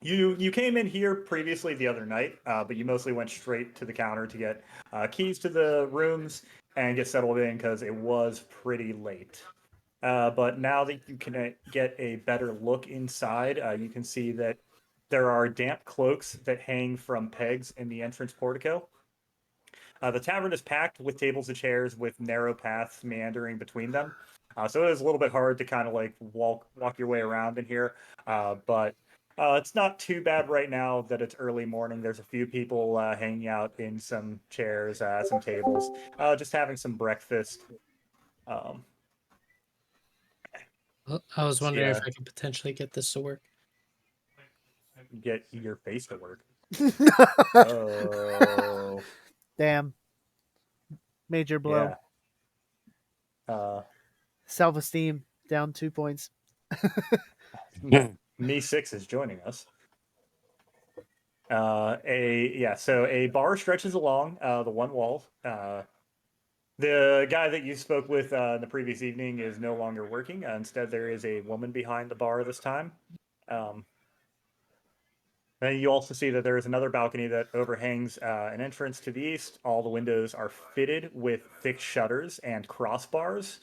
S4: You came in here previously the other night, but you mostly went straight to the counter to get keys to the rooms and get settled in because it was pretty late. But now that you can get a better look inside, you can see that there are damp cloaks that hang from pegs in the entrance portico. The tavern is packed with tables and chairs with narrow paths meandering between them. So it is a little bit hard to kind of like walk your way around in here. But it's not too bad right now that it's early morning. There's a few people hanging out in some chairs, some tables, just having some breakfast. Um,
S3: I was wondering if
S4: Yeah.
S3: I could potentially get this to work.
S4: Get your face to work. Oh,
S1: Damn. Major blow.
S4: yeah.
S1: Self-esteem down 2 points.
S4: Me6 is joining us. So a bar stretches along the one wall. The guy that you spoke with the previous evening is no longer working. Instead, there is a woman behind the bar this time. Then you also see that there is another balcony that overhangs an entrance to the east. All the windows are fitted with thick shutters and crossbars.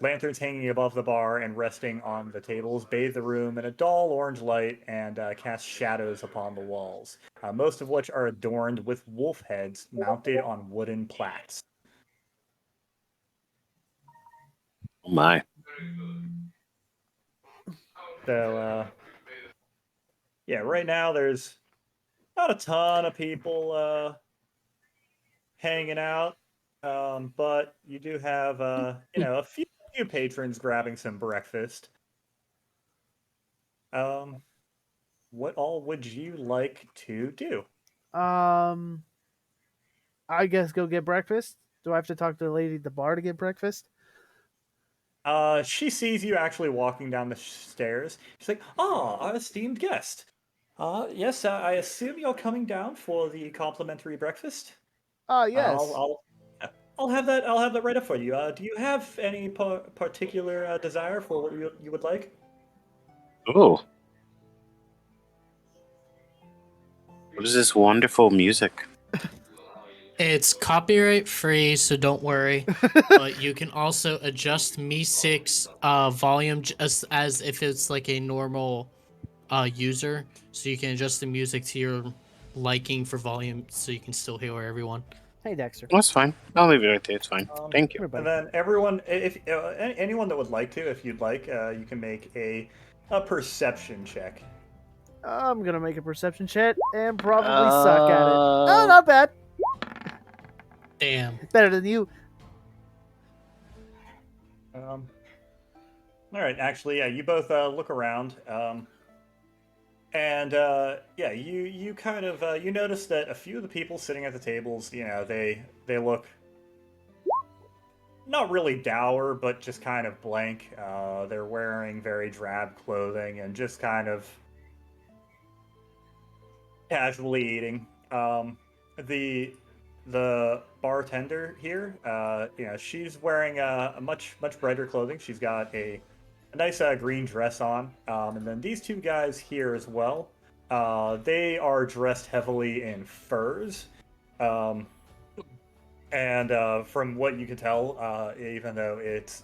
S4: Lanterns hanging above the bar and resting on the tables bathe the room in a dull orange light and cast shadows upon the walls, most of which are adorned with wolf heads mounted on wooden plaques.
S2: Oh my.
S4: So, yeah, right now there's not a ton of people hanging out, but you do have, a few few patrons grabbing some breakfast. What all would you like to do?
S1: I guess go get breakfast. Do I have to talk to the lady at the bar to get breakfast?
S4: She sees you actually walking down the stairs. She's like, "Ah, our esteemed guest. Yes, I assume you're coming down for the complimentary breakfast.
S1: Yes.
S4: I'll have that. I'll have that right up for you. Do you have any particular desire for what you would like?"
S2: Oh. What is this wonderful music?
S3: It's copyright free, so don't worry. But you can also adjust Mi6 volume just as if it's like a normal user. So you can adjust the music to your liking for volume, so you can still hear everyone.
S1: Hey, Dexter.
S2: That's fine. I'll leave it right there. It's fine. Thank you.
S1: Everybody.
S4: And then everyone, if anyone that would like to, if you'd like, you can make a perception check.
S1: I'm gonna make a perception check and probably suck at it. Oh, not bad.
S3: Damn.
S1: Better than you.
S4: All right, actually, yeah, you both look around, and yeah, you kind of you notice that a few of the people sitting at the tables, they look not really dour, but just kind of blank. They're wearing very drab clothing and just kind of casually eating. The bartender here, she's wearing a much brighter clothing. She's got a nice green dress on, and then these two guys here as well. They are dressed heavily in furs, and from what you can tell, even though it's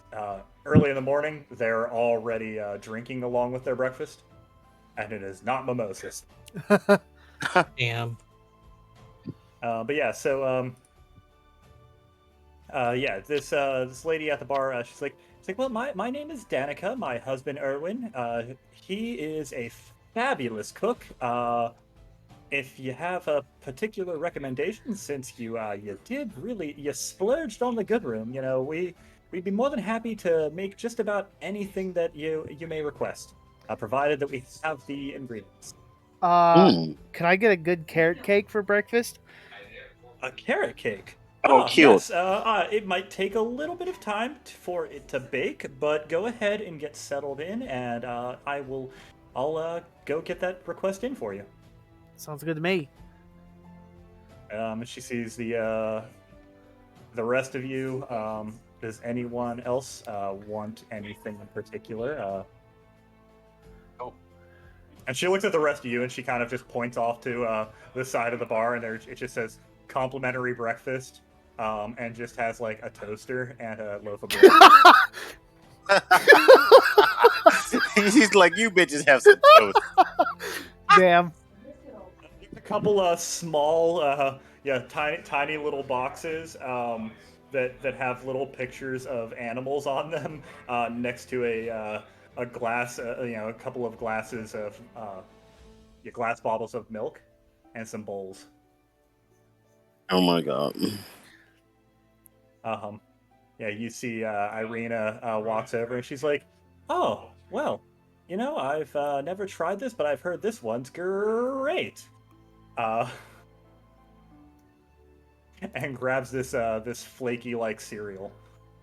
S4: early in the morning, they're already drinking along with their breakfast, and it is not mimosas.
S3: Damn.
S4: But yeah, so yeah, this lady at the bar, she's like, well, my name is Danica. My husband Erwin, he is a fabulous cook. If you have a particular recommendation, since you splurged on the good room, we'd be more than happy to make just about anything that you may request, provided that we have the ingredients.
S1: Can I get a good carrot cake for breakfast?
S4: A carrot cake.
S2: Oh, cute.
S4: Yes, it might take a little bit of time for it to bake, but go ahead and get settled in, and I'll go get that request in for you.
S1: Sounds good to me.
S4: She sees the rest of you. Does anyone else want anything in particular? And she looks at the rest of you, and she kind of just points off to the side of the bar, and it just says complimentary breakfast, and just has like a toaster and a loaf of bread.
S2: He's like, you bitches have some toast.
S1: Damn.
S4: A couple small, tiny little boxes that have little pictures of animals on them next to a glass, a couple of glasses of glass bottles of milk, and some bowls.
S2: Oh my god.
S4: Yeah, you see Irina walks over, and she's like, "Oh, well, I've never tried this, but I've heard this one's great." And grabs this flaky like cereal,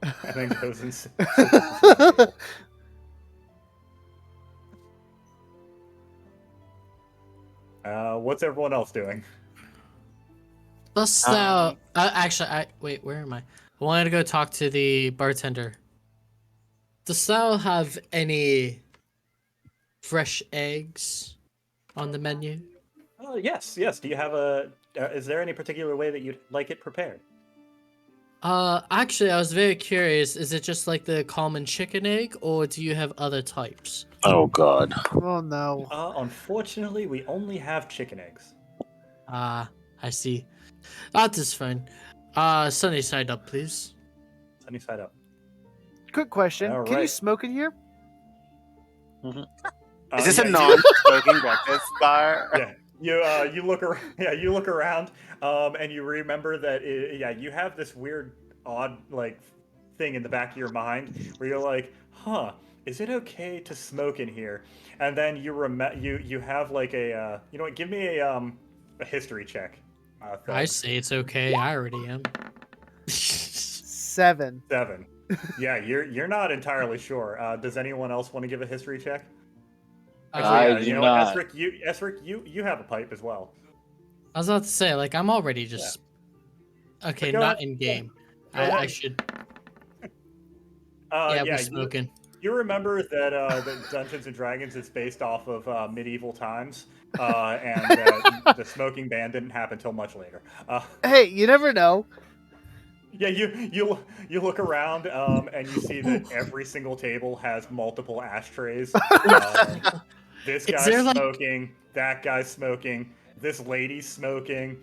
S4: and then goes and sits at the table. What's everyone else doing?
S3: Actually, wait. Where am I? I wanted to go talk to the bartender. Does thou have any fresh eggs on the menu?
S4: Yes. Do you have is there any particular way that you'd like it prepared?
S3: Actually, I was very curious. Is it just like the common chicken egg, or do you have other types?
S2: Oh god.
S1: Oh no.
S4: Unfortunately, we only have chicken eggs.
S3: I see. That is fine. Sunny side up, please.
S4: Sunny side up.
S1: Quick question.
S4: All
S1: Can you
S4: right.
S1: smoke in here?
S2: Is this a non-smoking breakfast bar?
S4: Yeah. You look around. Yeah, you look around. And you remember that. You have this weird, odd, like, thing in the back of your mind where you're like, huh, is it okay to smoke in here? And then you have like a you know what? Give me a history check.
S3: I
S4: Thugs.
S3: say it's okay. I already am.
S1: 7.
S4: 7. Yeah, you're not entirely sure. Does anyone else want to give a history check? Actually,
S5: I
S4: yeah,
S5: do
S4: you know
S5: not.
S4: what, Esric, you have a pipe as well.
S3: I was about to say, like, I'm already just okay.
S4: Go
S3: Not
S4: ahead.
S3: in game.
S4: Go
S3: I
S4: ahead.
S3: should. Yeah, we're
S4: You
S3: smoking.
S4: you remember that that Dungeons and Dragons is based off of medieval times, and the smoking ban didn't happen until much later.
S1: Hey, you never know.
S4: Yeah, you look around and you see that every single table has multiple ashtrays. This
S3: Is
S4: guy's
S3: there, like-
S4: smoking, that guy's smoking, this lady's smoking.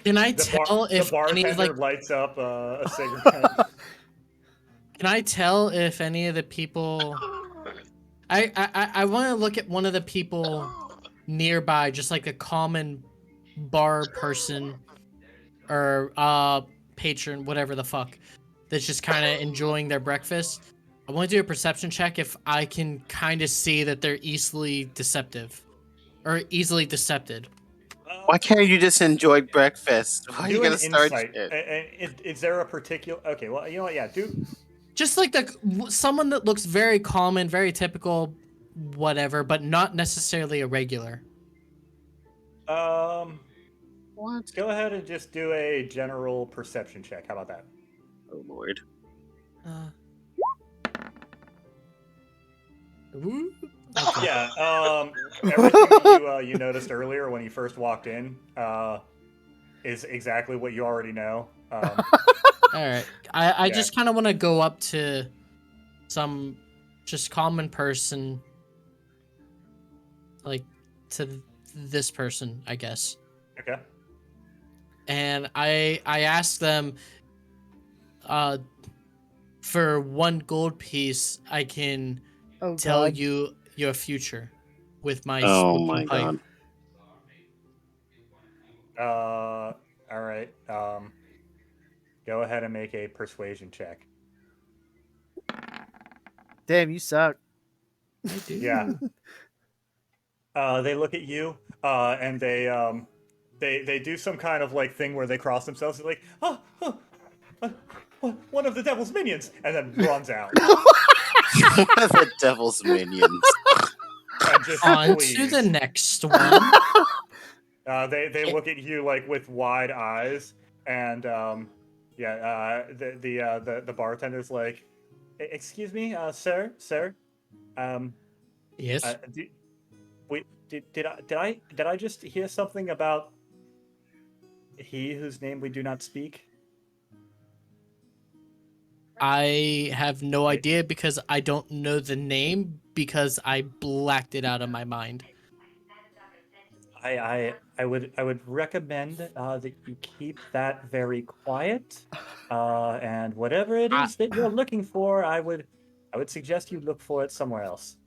S3: Can I
S4: The
S3: tell if any
S4: bartender
S3: like?
S4: lights up a cigarette.
S3: Can I tell if any of the people? I want to look at one of the people nearby, just like a common bar person or patron, whatever the fuck, that's just kind of enjoying their breakfast. I want to do a perception check if I can kind of see that they're easily deceptive or easily decepted.
S2: Why can't you just enjoy breakfast? Why are you
S4: Do an
S2: gonna start
S4: insight.
S2: shit?
S4: Is there a particular? Okay, well, you know what? Yeah, do.
S3: Just like someone that looks very common, very typical, whatever, but not necessarily a regular.
S2: What?
S4: Go ahead and just do a general perception check. How about that?
S2: Oh lord.
S3: Ooh, okay.
S4: Yeah. Everything you noticed earlier when you first walked in is exactly what you already know.
S3: All right. I
S4: Yeah.
S3: just kind of want to go up to some just common person, like to this person, I guess.
S4: Okay.
S3: And I asked them, for 1 gold piece, I can
S1: Oh
S3: tell
S1: God.
S3: you your future with my
S2: Oh
S3: smoking
S2: my
S3: pipe.
S2: god.
S4: All right. Go ahead and make a persuasion check.
S1: Damn, you suck.
S3: I do.
S4: Yeah. They look at you, and they do some kind of like thing where they cross themselves. They're like, one of the devil's minions, and then runs out.
S2: One of the devil's minions.
S4: And just
S3: On to
S4: leaves.
S3: the next one.
S4: They look at you like with wide eyes, and the bartender's like, "Excuse me, sir,
S3: Yes.
S4: did I just hear something about he whose name we do not speak?"
S3: I have no idea because I don't know the name because I blacked it out of my mind.
S4: I would recommend that you keep that very quiet, and whatever it is that you're looking for, I would suggest you look for it somewhere else.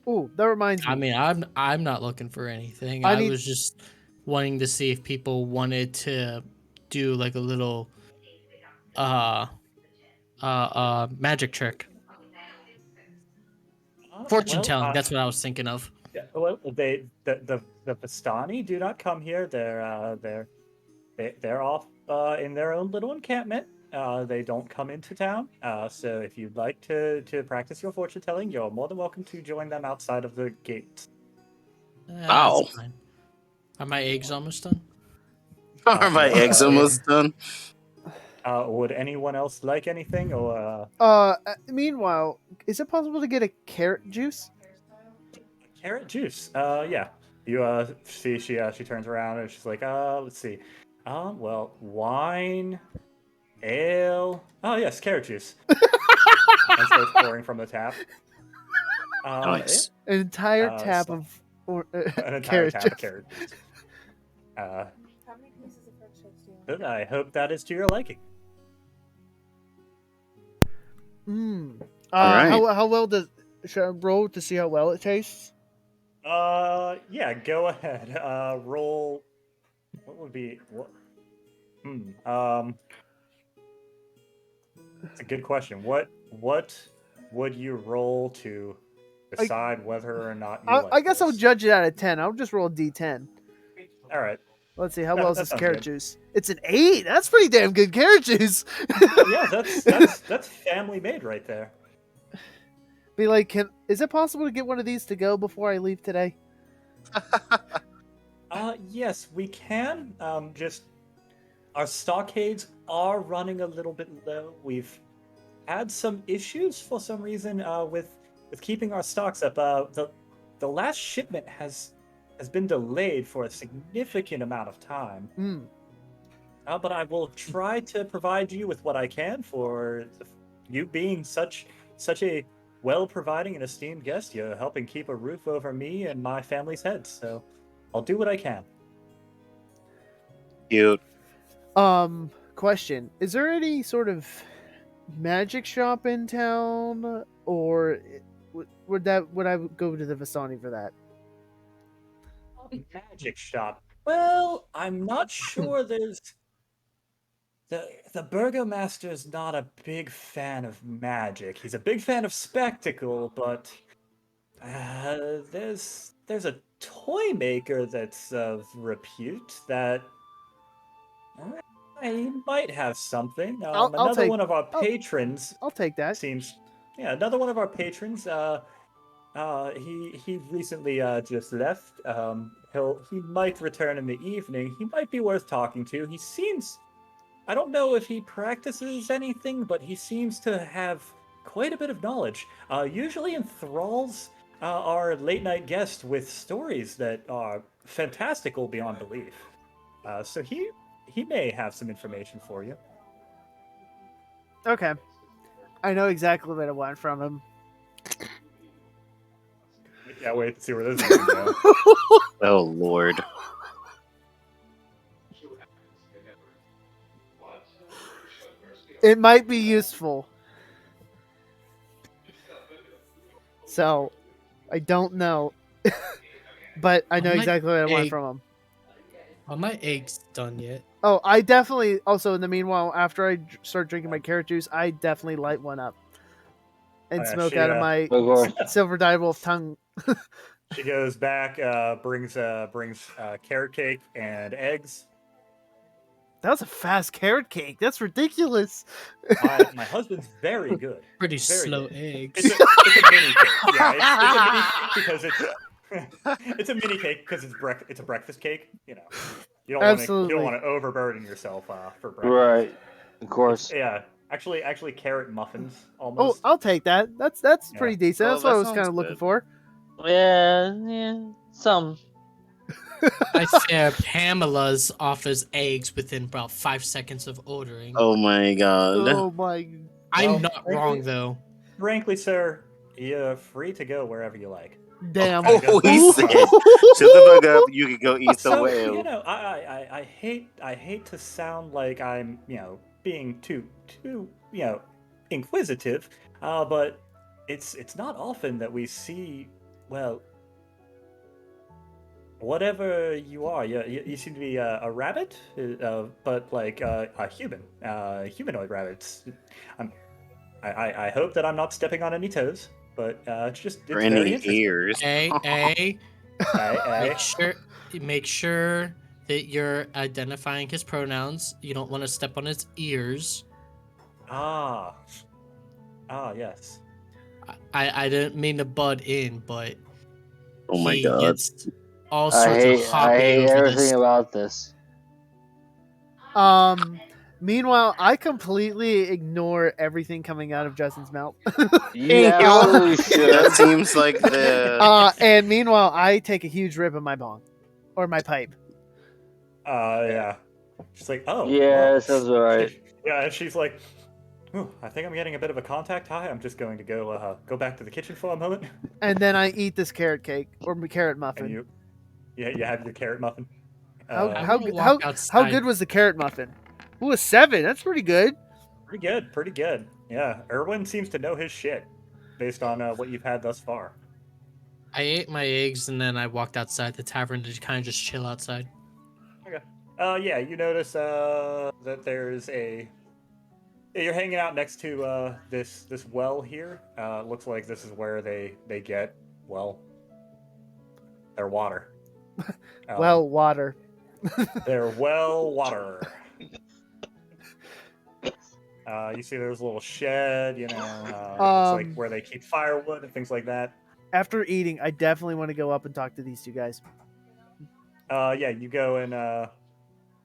S1: Ooh, that reminds me.
S3: I mean, I'm not looking for anything.
S1: I
S3: I
S1: need-
S3: was just wanting to see if people wanted to do like a little magic trick. Fortune telling, that's what I was thinking of.
S4: Yeah, well, the Vistani do not come here. They're off in their own little encampment. They don't come into town. So if you'd like to practice your fortune telling, you're more than welcome to join them outside of the gate.
S2: Ow.
S3: That's fine. Are my eggs almost done?
S2: Are my eggs almost done?
S4: Would anyone else like anything, or
S1: Meanwhile, is it possible to get a carrot juice?
S4: carrot juice? Yeah. You see, she turns around and she's like, let's see. Well, wine, ale. Oh yes, carrot juice. And starts pouring from the tap.
S2: Nice.
S1: An entire tap
S4: so-
S1: of
S4: An entire
S1: carrot
S4: tap
S1: juice.
S4: of carrot juice.
S6: How many pieces of French toast do you want?
S4: Good, I hope that is to your liking.
S1: Mm.
S2: Alright.
S1: How well does should I roll to see how well it tastes?
S4: Yeah, go ahead. Roll. What would be what? It's a good question. What would you roll to decide whether or not you like
S1: I guess I'll
S4: this?
S1: judge it out of 10. I'll just roll a D10.
S4: All right.
S1: Let's see, how
S4: That-
S1: well is
S4: that
S1: this
S4: sounds
S1: carrot
S4: good.
S1: juice? It's an 8. That's pretty damn good carrot juice.
S4: Yeah, that's family made right there.
S1: Be like, is it possible to get one of these to go before I leave today?
S4: Yes, we can. Just our stockades are running a little bit low. We've had some issues for some reason with keeping our stocks up. The last shipment has been delayed for a significant amount of time.
S1: Hmm.
S4: But I will try to provide you with what I can for you being such a well-providing and esteemed guest. You're helping keep a roof over me and my family's heads, so I'll do what I can.
S2: Cute.
S1: Question. Is there any sort of magic shop in town, or would I go to the Vistani for that?
S4: Magic shop. Well, I'm not sure there's the burgomaster's not a big fan of magic. He's a big fan of spectacle, but there's a toy maker that's of repute that he might have something.
S1: I'll
S4: Another
S1: take-
S4: one of our
S1: I'll-
S4: patrons
S1: I'll take that.
S4: seems, yeah, another one of our patrons. He recently just left. He might return in the evening. He might be worth talking to. He seems, I don't know if he practices anything, but he seems to have quite a bit of knowledge. Usually enthralls our late night guest with stories that are fantastical beyond belief. So he may have some information for you.
S1: Okay. I know exactly what I want from him.
S4: Yeah, wait to see where this is going to go.
S2: Oh Lord.
S1: It might be useful. So, I don't know. But I know
S3: I might
S1: exactly what I want
S3: take-
S1: from him.
S3: Are my eggs done yet?
S1: Oh, I definitely, also in the meanwhile, after I start drinking my carrot juice, I definitely light one up. And
S4: Oh, yeah,
S1: smoke
S4: she,
S1: out of my
S5: Of course.
S1: silver dyed wolf tongue.
S4: She goes back, brings carrot cake and eggs.
S1: That was a fast carrot cake. That's ridiculous.
S4: My husband's very good.
S3: Pretty
S4: Very
S3: slow
S4: good.
S3: eggs.
S4: It's a mini cake. Yeah, it's a mini because it's a mini cake because it's a breakfast cake. You know, you don't
S1: Absolutely.
S4: want to overburden yourself for breakfast.
S5: Right. Of course.
S4: Yeah, actually, carrot muffins
S1: Oh,
S4: almost.
S1: I'll take that. That's
S4: Yeah.
S1: pretty decent.
S2: Oh,
S1: That's what
S2: that
S1: I was kind
S2: sounds
S1: of looking
S2: good.
S1: for.
S5: Yeah, some.
S3: I fear Pamela's offers eggs within about 5 seconds of ordering.
S2: Oh my god.
S1: Oh my.
S3: I'm
S4: Well,
S3: not
S4: frankly-
S3: wrong though.
S4: Frankly, sir, you're free to go wherever you like.
S1: Damn.
S2: Oh, he said, "Shut the fuck up. You can go eat the
S4: So,
S2: whale."
S4: you know, I hate to sound like I'm, being too inquisitive, but it's not often that we see, well, whatever you are. You seem to be a rabbit, but like a humanoid rabbit. I hope that I'm not stepping on any toes, but it's
S2: Or
S4: very
S2: any
S4: interesting.
S2: ears.
S3: Hey,
S4: I-
S3: make sure that you're identifying his pronouns. You don't want to step on his ears.
S4: Ah, yes.
S3: I didn't mean to butt in, but
S2: Oh my
S3: he
S2: god.
S3: gets all
S5: I
S3: sorts
S5: hate,
S3: of hobby over
S5: everything
S3: this.
S5: about this.
S1: Meanwhile, I completely ignore everything coming out of Justin's mouth.
S5: Yeah, you should.
S2: That seems like the.
S1: And meanwhile, I take a huge rip of my bong or my pipe.
S4: Yeah. She's like, oh.
S5: Yeah,
S4: well.
S5: sounds alright.
S4: Yeah, and she's like, "Ooh, I think I'm getting a bit of a contact high. I'm just going to go back to the kitchen for a moment."
S1: And then I eat this carrot cake or carrot
S4: And
S1: muffin.
S4: you have your carrot muffin.
S1: How
S3: I'm
S1: how
S3: gonna
S1: g-
S3: walk
S1: how, how
S3: outside.
S1: good was the carrot muffin? Ooh, a 7. That's pretty good.
S4: Pretty good. Yeah, Erwin seems to know his shit based on what you've had thus far.
S3: I ate my eggs and then I walked outside the tavern to kind of just chill outside.
S4: Yeah, you notice that there's a Yeah, you're hanging out next to this well here. It looks like this is where they get their water.
S1: Well, water.
S4: Their well water. You see, there's a little shed. You know, looks like where they keep firewood and things like that.
S1: After eating, I definitely want to go up and talk to these two guys.
S4: Yeah, you go and
S1: I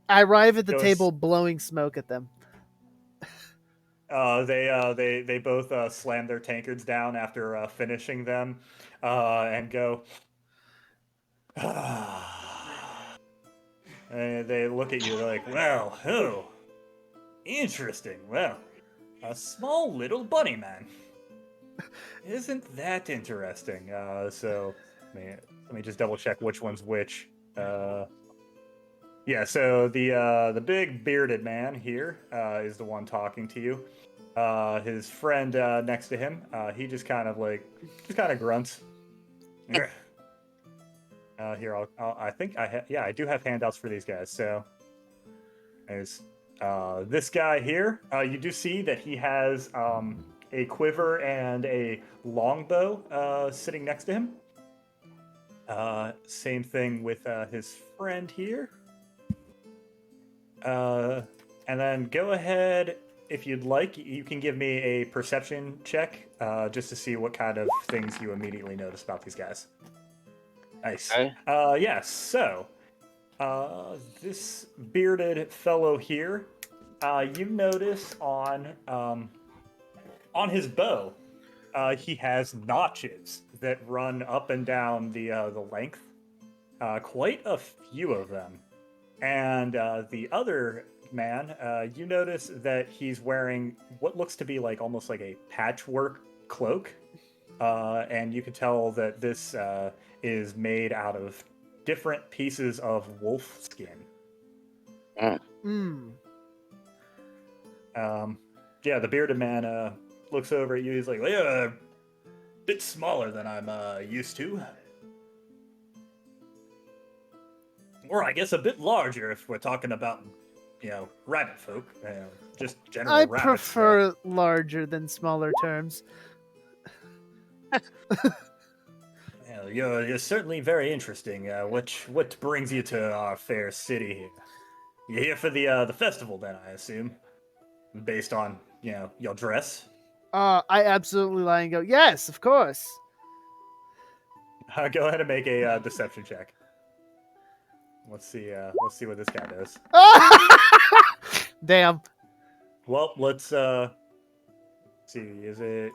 S1: arrive at the
S4: Goes-
S1: table blowing smoke at them.
S4: they both slam their tankards down after finishing them, and go. And they look at you. They're like, "Well, oh, interesting. Well, a small little bunny man. Isn't that interesting?" So, let me just double check which one's which. Yeah, so the big bearded man here is the one talking to you. His friend next to him, he just kind of grunts. Here, I do have handouts for these guys. So there's this guy here. You do see that he has a quiver and a longbow sitting next to him. Same thing with his friend here. And then go ahead, if you'd like, you can give me a perception check just to see what kind of things you immediately notice about these guys. Nice.
S5: Okay.
S4: Yeah, so this bearded fellow here, you notice on his bow, he has notches that run up and down the length, quite a few of them. And the other man, you notice that he's wearing what looks to be almost like a patchwork cloak, and you can tell that this is made out of different pieces of wolf skin. Yeah, the bearded man looks over at you. He's like, "Well, you're a bit smaller than I'm used to. Or I guess a bit larger if we're talking about, rabbit folk. Just general
S1: I
S4: rabbits.
S1: prefer larger than smaller terms.
S4: You're certainly very interesting. What brings you to our fair city here? You're here for the festival, then, I assume, based on your dress.
S1: I absolutely lie and go, yes, of course.
S4: Go ahead and make a deception check. Let's see what this guy does.
S1: Damn.
S4: Well, let's see. Is it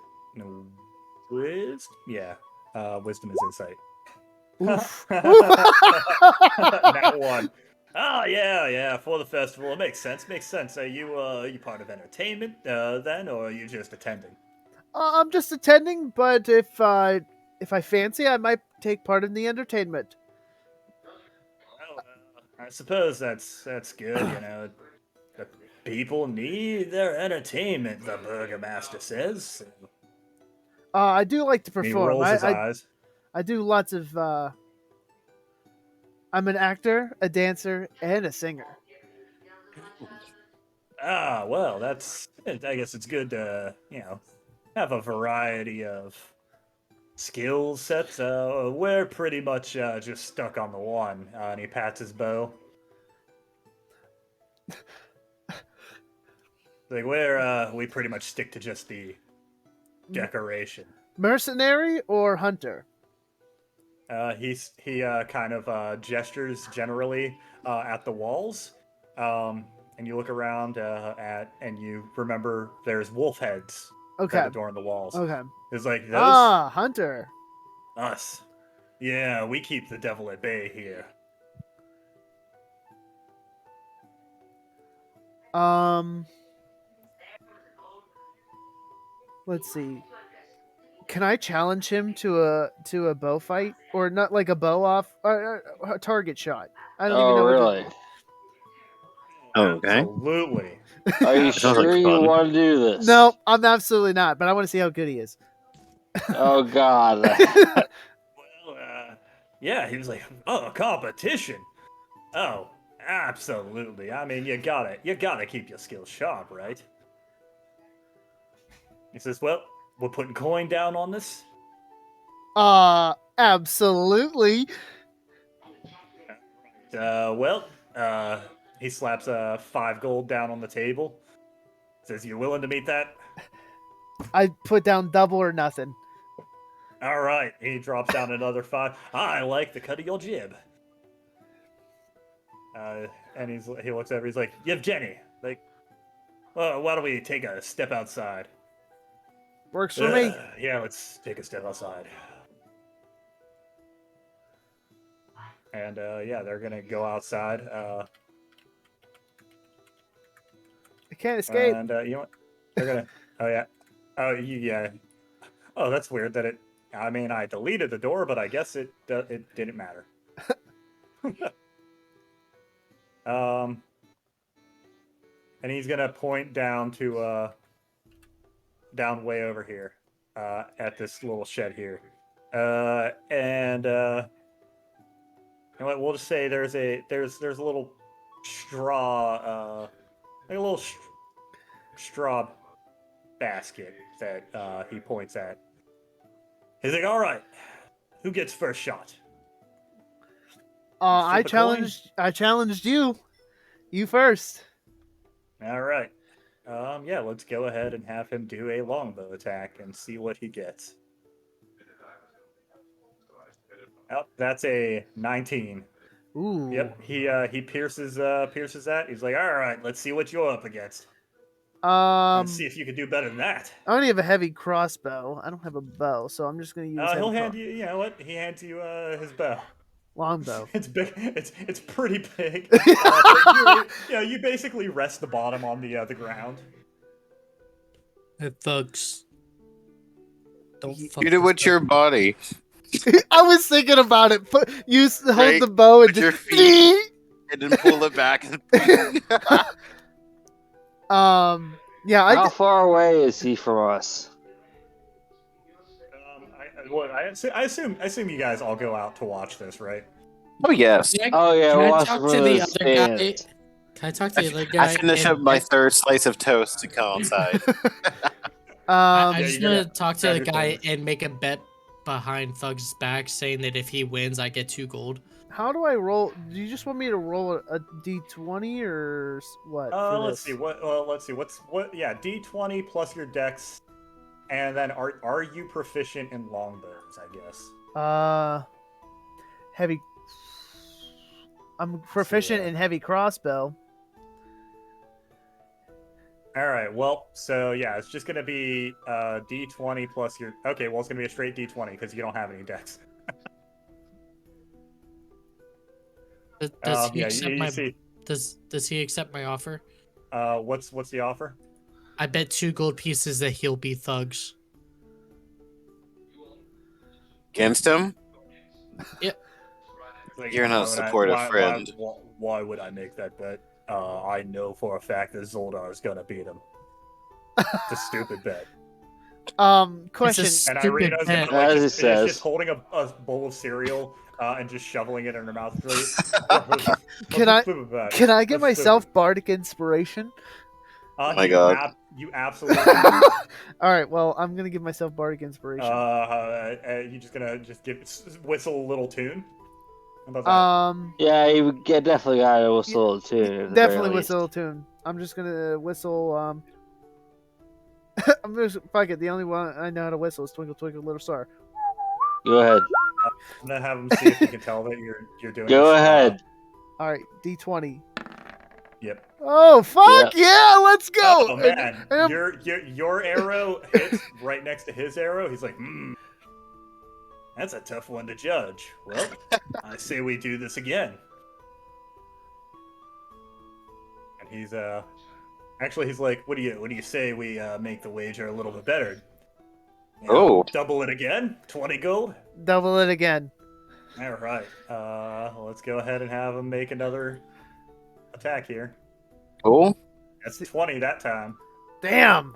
S4: wisdom? Yeah, wisdom is insight.
S1: Oof.
S4: That one. Oh yeah. For the festival, it makes sense. Are you part of entertainment then, or are you just attending?
S1: I'm just attending, but if I fancy, I might take part in the entertainment.
S4: Well, I suppose that's good. The people need their entertainment. The burgomaster says.
S1: I do like to
S4: He
S1: perform.
S4: rolls his eyes.
S1: I do lots of. I'm an actor, a dancer, and a singer.
S4: Well, I guess it's good to have a variety of skill sets. We're pretty much just stuck on the one. And he pats his bow. We pretty much stick to just the decoration.
S1: Mercenary or hunter?
S4: He kind of gestures generally at the walls, and you look around and you remember there's wolf heads that adorn the walls.
S1: Okay.
S4: It's like those
S1: hunter.
S4: us. Yeah, we keep the devil at bay here.
S1: Let's see. Can I challenge him to a bow fight, or not like a bow off, or a target shot? I don't even know.
S5: Really?
S2: Okay.
S4: Absolutely.
S5: Are you
S2: Sounds like
S5: sure you
S2: fun.
S5: want to do this?
S1: No, I'm absolutely not. But I want to see how good he is.
S5: Oh God.
S4: Well, yeah, he was like, "Oh, competition. Oh, absolutely. I mean, you gotta keep your skills sharp, right?" He says, "Well, we're putting coin down on this."
S1: Absolutely.
S4: He slaps 5 gold down on the table. Says, "You willing to meet that?"
S1: I put down double or nothing.
S4: All right. He drops down another 5. I like the cut of your jib. And he looks over. He's like, "Yevgeny, like, well, why don't we take a step outside?"
S1: Works for me.
S4: Yeah, let's take a step outside. And yeah, they're gonna go outside.
S1: I can't escape.
S4: And you know what? They're gonna. Oh yeah. Oh yeah. Oh, that's weird. That it. I mean, I deleted the door, but I guess it didn't matter. And he's gonna point down to down way over here, at this little shed here, and you know what? We'll just say there's a little straw, like a little straw basket that he points at. He's like, "All right, who gets first shot?"
S1: I
S4: Flip a coin?
S1: challenged you. You first.
S4: All right. Yeah, let's go ahead and have him do a longbow attack and see what he gets. Oh, that's a 19.
S1: Ooh.
S4: Yep, he pierces that. He's like, "All right, let's see what you're up against. Let's see if you can do better than that."
S1: I only have a heavy crossbow. I don't have a bow, so I'm just gonna use.
S4: He'll hand you. You know what? He hands you his bow.
S1: Longbow.
S4: It's big. It's pretty big. You basically rest the bottom on the ground.
S3: Hey, thugs. Don't fuck
S2: You do
S3: this
S2: with your
S3: up.
S2: body.
S1: I was thinking about it. Hold
S2: Right,
S1: the bow and
S2: with your
S1: just.
S2: feet. And then pull it back.
S1: Yeah.
S5: How far away is he from us?
S4: I assume you guys all go out to watch this, right?
S2: Oh, yes.
S5: Oh yeah,
S3: Can I
S5: watch
S3: talk
S5: from
S3: to the
S5: the
S3: other guy?
S5: stands.
S3: Can I talk to the other guy?
S2: I finish up
S3: and-
S2: my third slice of toast to come outside.
S3: I
S4: Yeah,
S3: just
S4: you
S3: want
S4: gotta
S3: to talk to
S4: grab
S3: the
S4: your
S3: guy
S4: things.
S3: and make a bet behind Thug's back, saying that if he wins, I get 2 gold.
S1: How do I roll? Do you just want me to roll a d20 or what? For
S4: Let's
S1: this?
S4: see. Let's see. Yeah, D20 plus your dex, and then are you proficient in longbows? I guess.
S1: Heavy. I'm proficient in heavy crossbow.
S4: All right. Well, so yeah, it's just gonna be D20 plus your. Okay. Well, it's gonna be a straight D20 because you don't have any dex.
S3: Does he
S4: Yeah.
S3: accept
S4: You
S3: my?
S4: see.
S3: Does he accept my offer?
S4: What's the offer?
S3: I bet 2 gold pieces that he'll be Thugs.
S2: Against him?
S4: Like,
S2: You're not a
S4: why would I-
S2: supportive
S4: why-
S2: friend.
S4: Why would I make that bet? I know for a fact that Zoldar is gonna beat him. It's a stupid bet.
S1: Question.
S4: And
S3: Stupid
S4: Irina's
S3: bet.
S4: gonna,
S5: As it
S4: just
S5: says.
S4: holding a bowl of cereal and just shoveling it in her mouth.
S1: Can I get myself bardic inspiration?
S2: Oh my God.
S4: You absolutely.
S1: All right. Well, I'm gonna give myself bardic inspiration.
S4: You just gonna whistle a little tune. How about that?
S5: Yeah, you definitely got to whistle too. at the very
S1: Definitely
S5: least.
S1: whistle a tune. I'm just gonna whistle. I'm just fuck it. The only one I know how to whistle is "Twinkle Twinkle Little Star."
S5: Go ahead.
S4: I'm gonna have him see if he can tell that you're doing.
S5: Go
S4: this,
S5: ahead.
S1: All right, D20.
S4: Yep.
S1: Oh fuck
S5: Yep.
S1: yeah! Let's go.
S4: Oh man,
S1: And-
S4: your arrow hits right next to his arrow. He's like, that's a tough one to judge. Well, I say we do this again. And he's he's like, what do you say we make the wager a little bit better? You know,
S2: Oh.
S4: double it again, 20 gold.
S1: Double it again.
S4: All right. Let's go ahead and have him make another attack here.
S2: Cool.
S4: That's 20 that time.
S1: Damn.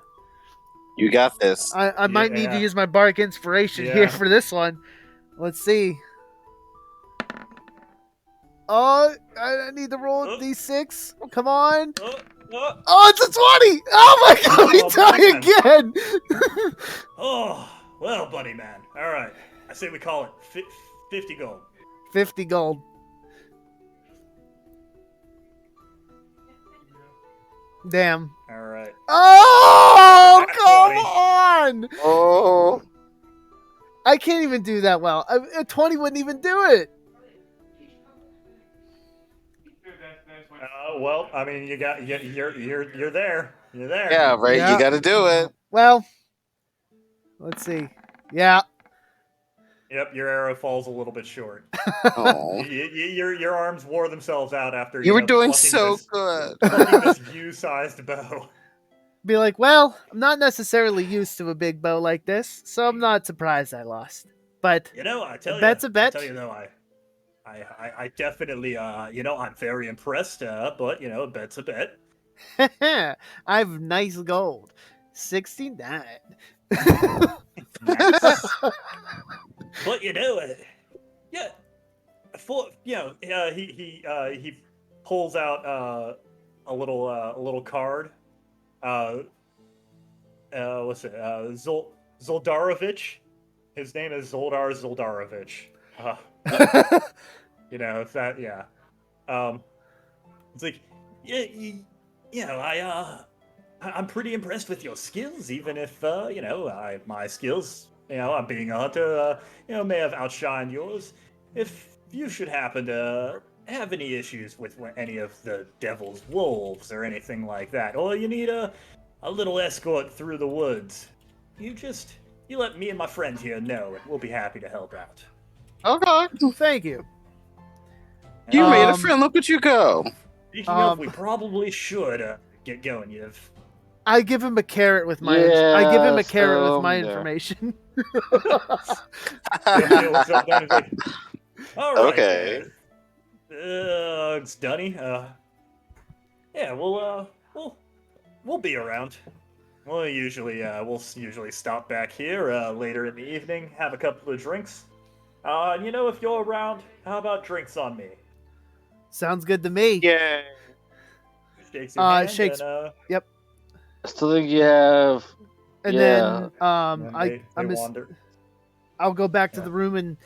S2: You got this.
S1: I might need to
S4: Yeah.
S1: use my bardic inspiration
S4: Yeah.
S1: here for this one. Let's see. I need to roll a d6. Come on.
S4: Oh,
S1: Oh, it's a 20! Oh my god, we die
S4: man.
S1: again!
S4: oh, well, buddy man. All right. I say we call it 50 gold.
S1: 50 gold. Damn.
S4: All right.
S1: Oh,
S4: That's
S1: come
S4: 20.
S1: on!
S2: Oh.
S1: I can't even do that well. A 20 wouldn't even do it.
S4: Well, I mean, you're there. You're there.
S2: Yeah, right.
S1: Yeah.
S2: You got to do it.
S1: Well, let's see. Yeah.
S4: Yep, your arrow falls a little bit short.
S2: Oh.
S4: Your arms wore themselves out after
S2: You were
S4: know,
S2: doing
S4: plucking
S2: so
S4: this,
S2: good.
S4: plucking this U-sized bow.
S1: Be like, well, I'm not necessarily used to a big bow like this, so I'm not surprised I lost. But
S4: You know, I tell you,
S1: bet's a bet.
S4: I tell you though, I definitely, I'm very impressed. But a bet's a bet.
S1: I have nice gold. 69.
S4: Nice. But yeah, he pulls out a little card. What's it? Zoldarovich. His name is Zoldar Zoldarovich. It's that. Yeah. It's like, I'm pretty impressed with your skills, even if my skills, I'm being a hunter, may have outshined yours. If you should happen to have any issues with any of the devil's wolves or anything like that, or you need a little escort through the woods, you let me and my friend here know, and we'll be happy to help out.
S2: Okay.
S1: Thank you.
S2: You made a friend. Look at you go.
S4: Speaking of, we probably should get going.
S1: I give him a carrot with my. I give him a carrot with my information.
S4: What's up, Dunny? All right.
S2: Okay.
S4: It's Dunny. Yeah, we'll be around. We'll usually stop back here later in the evening, have a couple of drinks. If you're around, how about drinks on me?
S1: Sounds good to me.
S2: Yay.
S4: Shakes your hand.
S1: Shakes.
S4: And,
S1: Yep.
S5: I still think you have.
S1: And
S5: Yeah.
S1: then
S4: wander.
S1: I'll go back to the room and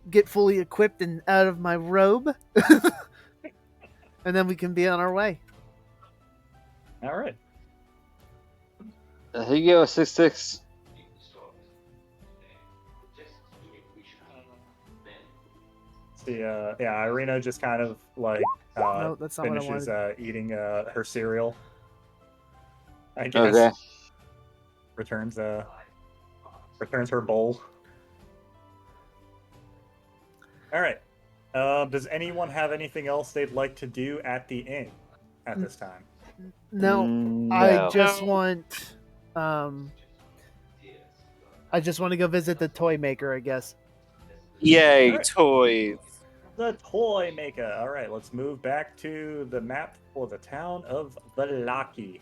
S1: get fully equipped and out of my robe, and then we can be on our way.
S4: All right.
S5: Here you go, 6-6.
S4: See, Irina just kind of like
S1: No, that's not what I
S4: finishes
S1: wanted.
S4: eating her cereal. I guess
S5: Okay.
S4: returns her bowl. All right. Does anyone have anything else they'd like to do at the inn at this time?
S1: No,
S5: No.
S1: I just want. I just want to go visit the toy maker, I guess.
S2: Yay,
S4: Alright.
S2: toys.
S4: The toy maker. All right, let's move back to the map for the town of Valaki.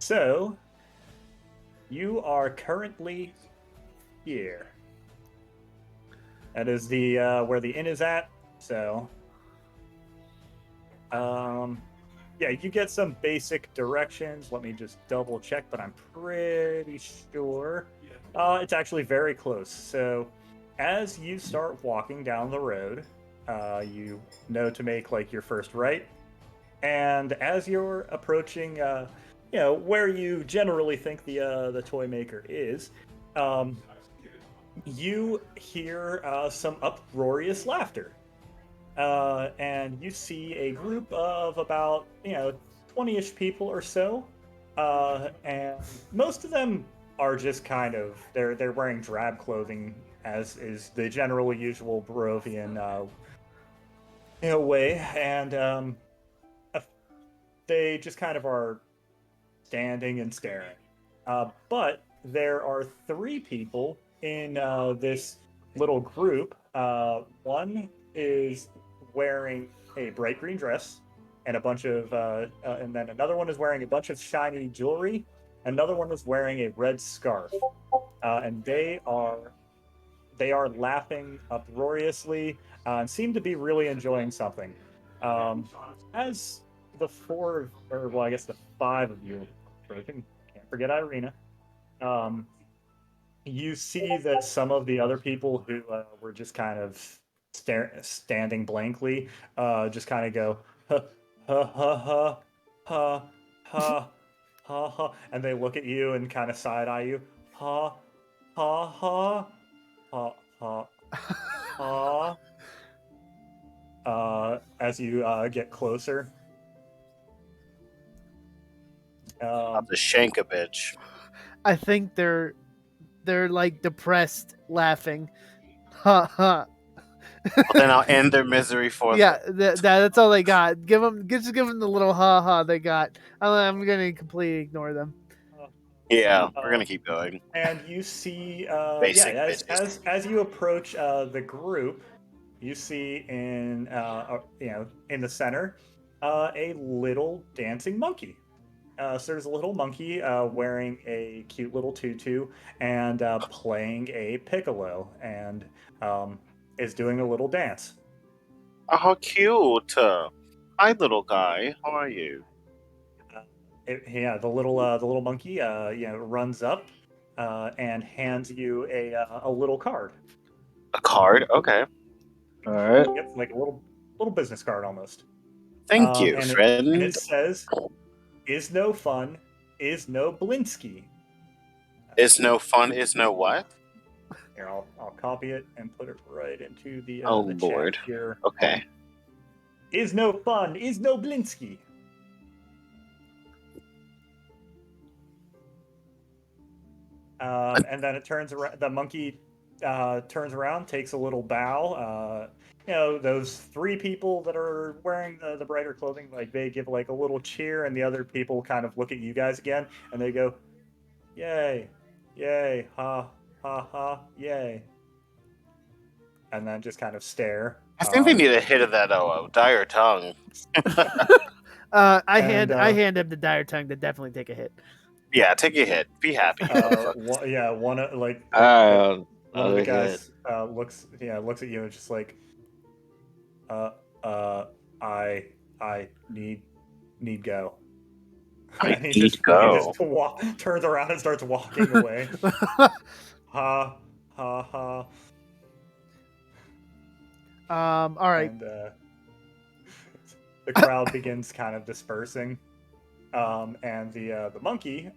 S4: So, you are currently here. That is the where the inn is at. So, yeah, you get some basic directions. Let me just double check, but I'm pretty sure it's actually very close. So, as you start walking down the road, you know to make like your first right, and as you're approaching, where you generally think the toy maker is, you hear some uproarious laughter, and you see a group of about 20-ish people or so, and most of them are just kind of they're wearing drab clothing, as is the general usual Barovian way, and they just kind of are standing and staring. But there are 3 people in this little group. One is wearing a bright green dress and a bunch of, and then another one is wearing a bunch of shiny jewelry. Another one is wearing a red scarf, and they are they are laughing uproariously and seem to be really enjoying something. As the I guess the five of you approaching, can't forget Irina. You see that some of the other people who were just kind of standing blankly, just kind of go, ha, ha, ha, ha, ha, ha, ha, ha, and they look at you and kind of side eye you, ha, ha, ha, ha, ha, ha. As you get closer.
S2: About to shank a bitch.
S1: I think they're like depressed, laughing. Ha ha.
S2: Well, then I'll end their misery for
S1: Yeah,
S2: them.
S1: that's all they got. Just give them the little ha ha they got. I'm gonna completely ignore them.
S2: Yeah, we're gonna keep going.
S4: And you see,
S2: Basic
S4: as you approach the group, you see in in the center a little dancing monkey. So there's a little monkey wearing a cute little tutu and playing a piccolo and is doing a little dance.
S2: Oh, how cute! Hi, little guy. How are you?
S4: The little monkey runs up and hands you a little card.
S2: A card? Okay.
S5: All right.
S4: Yep, like a little business card almost.
S2: Thank you, friend.
S4: And it says, "Is no fun, is no Blinski."
S2: Is no fun, is no what?
S4: Here, I'll copy it and put it right into the
S2: Lord.
S4: chat here.
S2: Okay.
S4: Is no fun, is no Blinski. And then it turns around. The monkey turns around, takes a little bow. Those three people that are wearing the brighter clothing, like they give like a little cheer, and the other people kind of look at you guys again, and they go, "Yay, yay, ha, ha, ha, yay," and then just kind of stare.
S2: I think they need a hit of that dire tongue.
S1: I hand him the dire tongue to definitely take a hit.
S2: Yeah, take a hit. Be happy.
S4: One of the guys looks at you and just like, I need go. And he just turns around and starts walking away. Ha ha ha.
S1: All right.
S4: And the crowd begins kind of dispersing. And the monkey,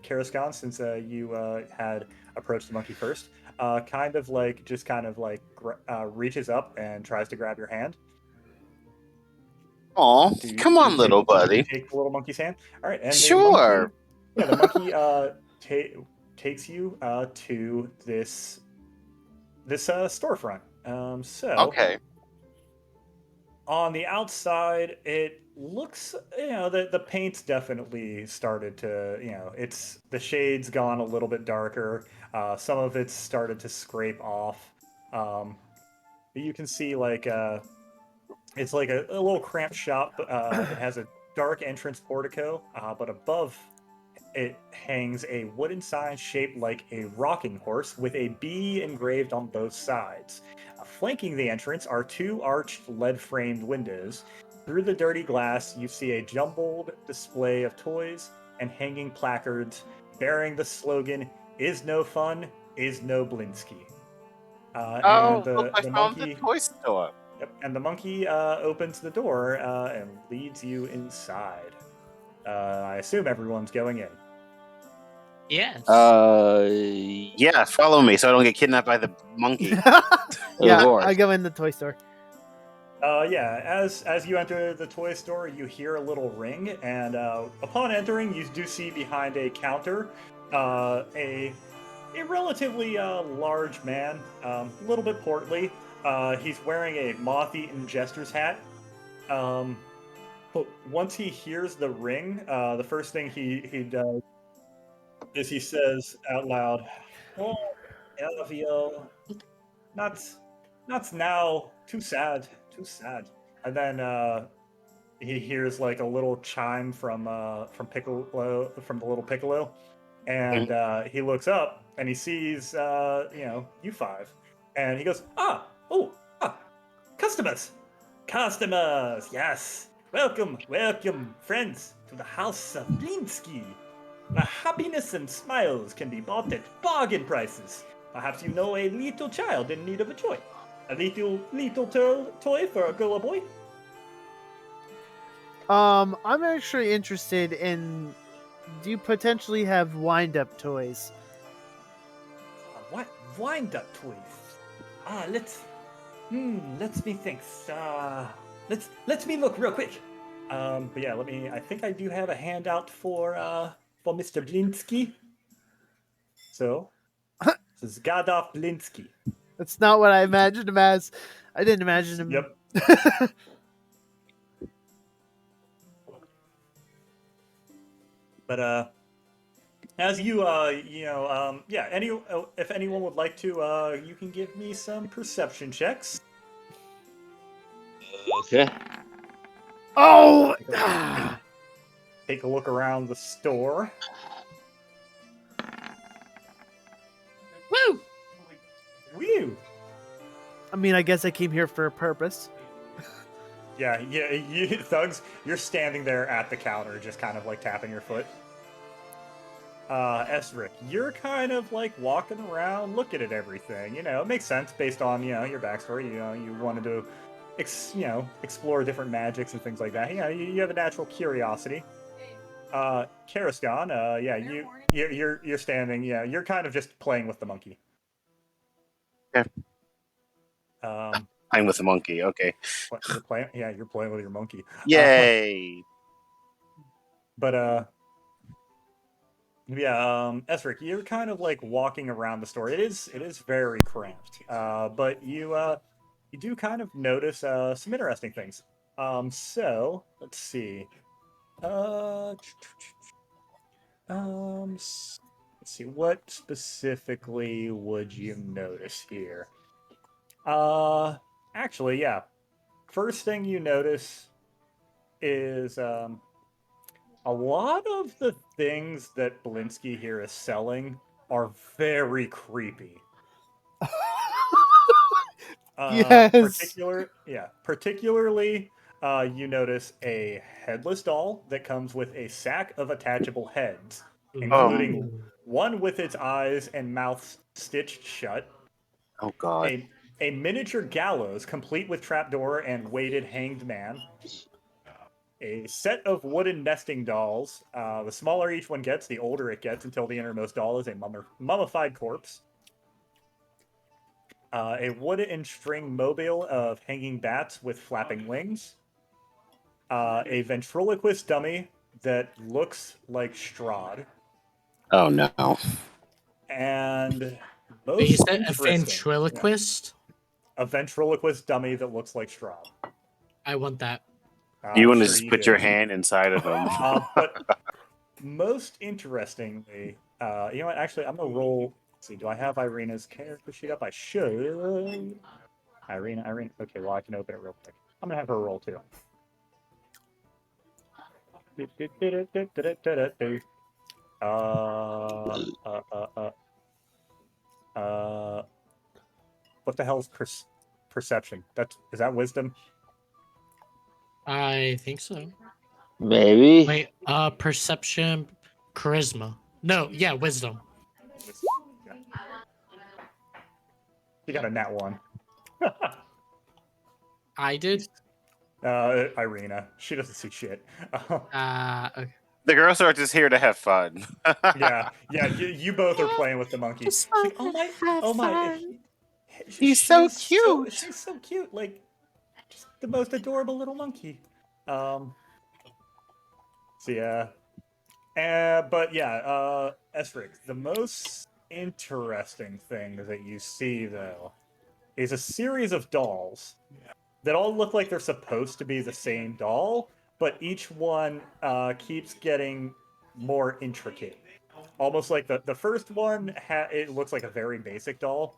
S4: Karaskan, since you had approached the monkey first, reaches up and tries to grab your hand.
S2: Aw, come on, little buddy.
S4: Take the little monkey's hand. All right, and
S2: sure.
S4: The monkey takes you to this storefront.
S2: Okay.
S4: On the outside, it looks, the paint's definitely started to, it's the shade's gone a little bit darker. Some of it's started to scrape off. You can see it's like a little cramped shop. It has a dark entrance portico, but above it hangs a wooden sign shaped like a rocking horse with a bee engraved on both sides. Flanking the entrance are two arched lead-framed windows. Through the dirty glass, you see a jumbled display of toys and hanging placards bearing the slogan, "Is no fun, is no Blinski."
S2: I found the toy store.
S4: Yep, and the monkey opens the door and leads you inside. I assume everyone's going in.
S3: Yes.
S2: Yeah, follow me so I don't get kidnapped by the monkey.
S1: Yeah, I go in the toy store.
S4: As you enter the toy store, you hear a little ring, and upon entering, you do see behind a counter a relatively large man, a little bit portly. He's wearing a moth-eaten jester's hat. But once he hears the ring, the first thing he does is he says out loud, "Oh, Elvio, not now. Too sad. And then he hears like a little chime from the little piccolo, and he looks up and he sees, you five, and he goes, customers, yes, welcome, friends, to the house of Blinski. The happiness and smiles can be bought at bargain prices. Perhaps you know a little child in need of a toy. A little toy for a girl or boy?
S1: I'm actually interested in. Do you potentially have wind-up toys?
S4: What wind-up toys? Let's me think. Let's me look real quick. But yeah, I think I do have a handout for Mr. Blinski. So, this is Gardoff Blinski.
S1: That's not what I imagined him as. I didn't imagine him.
S4: Yep. But as you if anyone would like to, you can give me some perception checks.
S5: Okay.
S1: Oh!
S4: Take a look around the store.
S3: Woo!
S4: Woo!
S1: I mean, I guess I came here for a purpose.
S4: Yeah, you thugs, you're standing there at the counter, just kind of like tapping your foot. Esric, you're kind of like walking around, looking at everything. You know, it makes sense based on your backstory. You wanted to, explore different magics and things like that. You have a natural curiosity. Karaskan, you're standing. Yeah, you're kind of just playing with the monkey.
S2: Okay. Playing with the monkey. Okay.
S4: You're playing. Yeah, you're playing with your monkey.
S2: Yay!
S4: But Esric, you're kind of like walking around the store. It is very cramped. But you do kind of notice some interesting things. So let's see. Let's see. What specifically would you notice here? Actually, yeah. First thing you notice is a lot of the things that Blinski here is selling are very creepy.
S1: Yes.
S4: Particularly, you notice a headless doll that comes with a sack of attachable heads, including one with its eyes and mouth stitched shut.
S2: Oh god.
S4: A miniature gallows, complete with trapdoor and weighted hanged man. A set of wooden nesting dolls. The smaller each one gets, the older it gets, until the innermost doll is a mummified corpse. A wood and string mobile of hanging bats with flapping wings. A ventriloquist dummy that looks like Strahd.
S2: Oh no.
S4: And
S3: Wait, you
S4: most
S3: said a
S4: interesting,
S3: ventriloquist?
S4: a ventriloquist dummy that looks like Strahd.
S3: I want that.
S2: You want to
S4: Sure
S2: just
S4: you
S2: put
S4: do.
S2: your hand inside of him.
S4: But most interestingly, you know what? Actually, I'm gonna roll. Let's see, do I have Irina's character sheet up? I should. Irina. Okay, well I can open it real quick. I'm gonna have her roll too. What the hell is perception? Is that wisdom?
S3: I think so.
S5: Maybe.
S3: Wait, perception, charisma. No, yeah, wisdom.
S4: Yeah. You got a nat 1.
S3: I did.
S4: Irina. She doesn't see shit.
S3: Okay.
S2: The girls are just here to have fun.
S4: Yeah. You both are playing with the monkey. She's like, oh my.
S2: He's so
S4: cute. She's so cute. Like, just the most adorable little monkey. So yeah. Esric, the most interesting thing that you see though is a series of dolls that all look like they're supposed to be the same doll, but each one keeps getting more intricate. Almost like the first one, it looks like a very basic doll.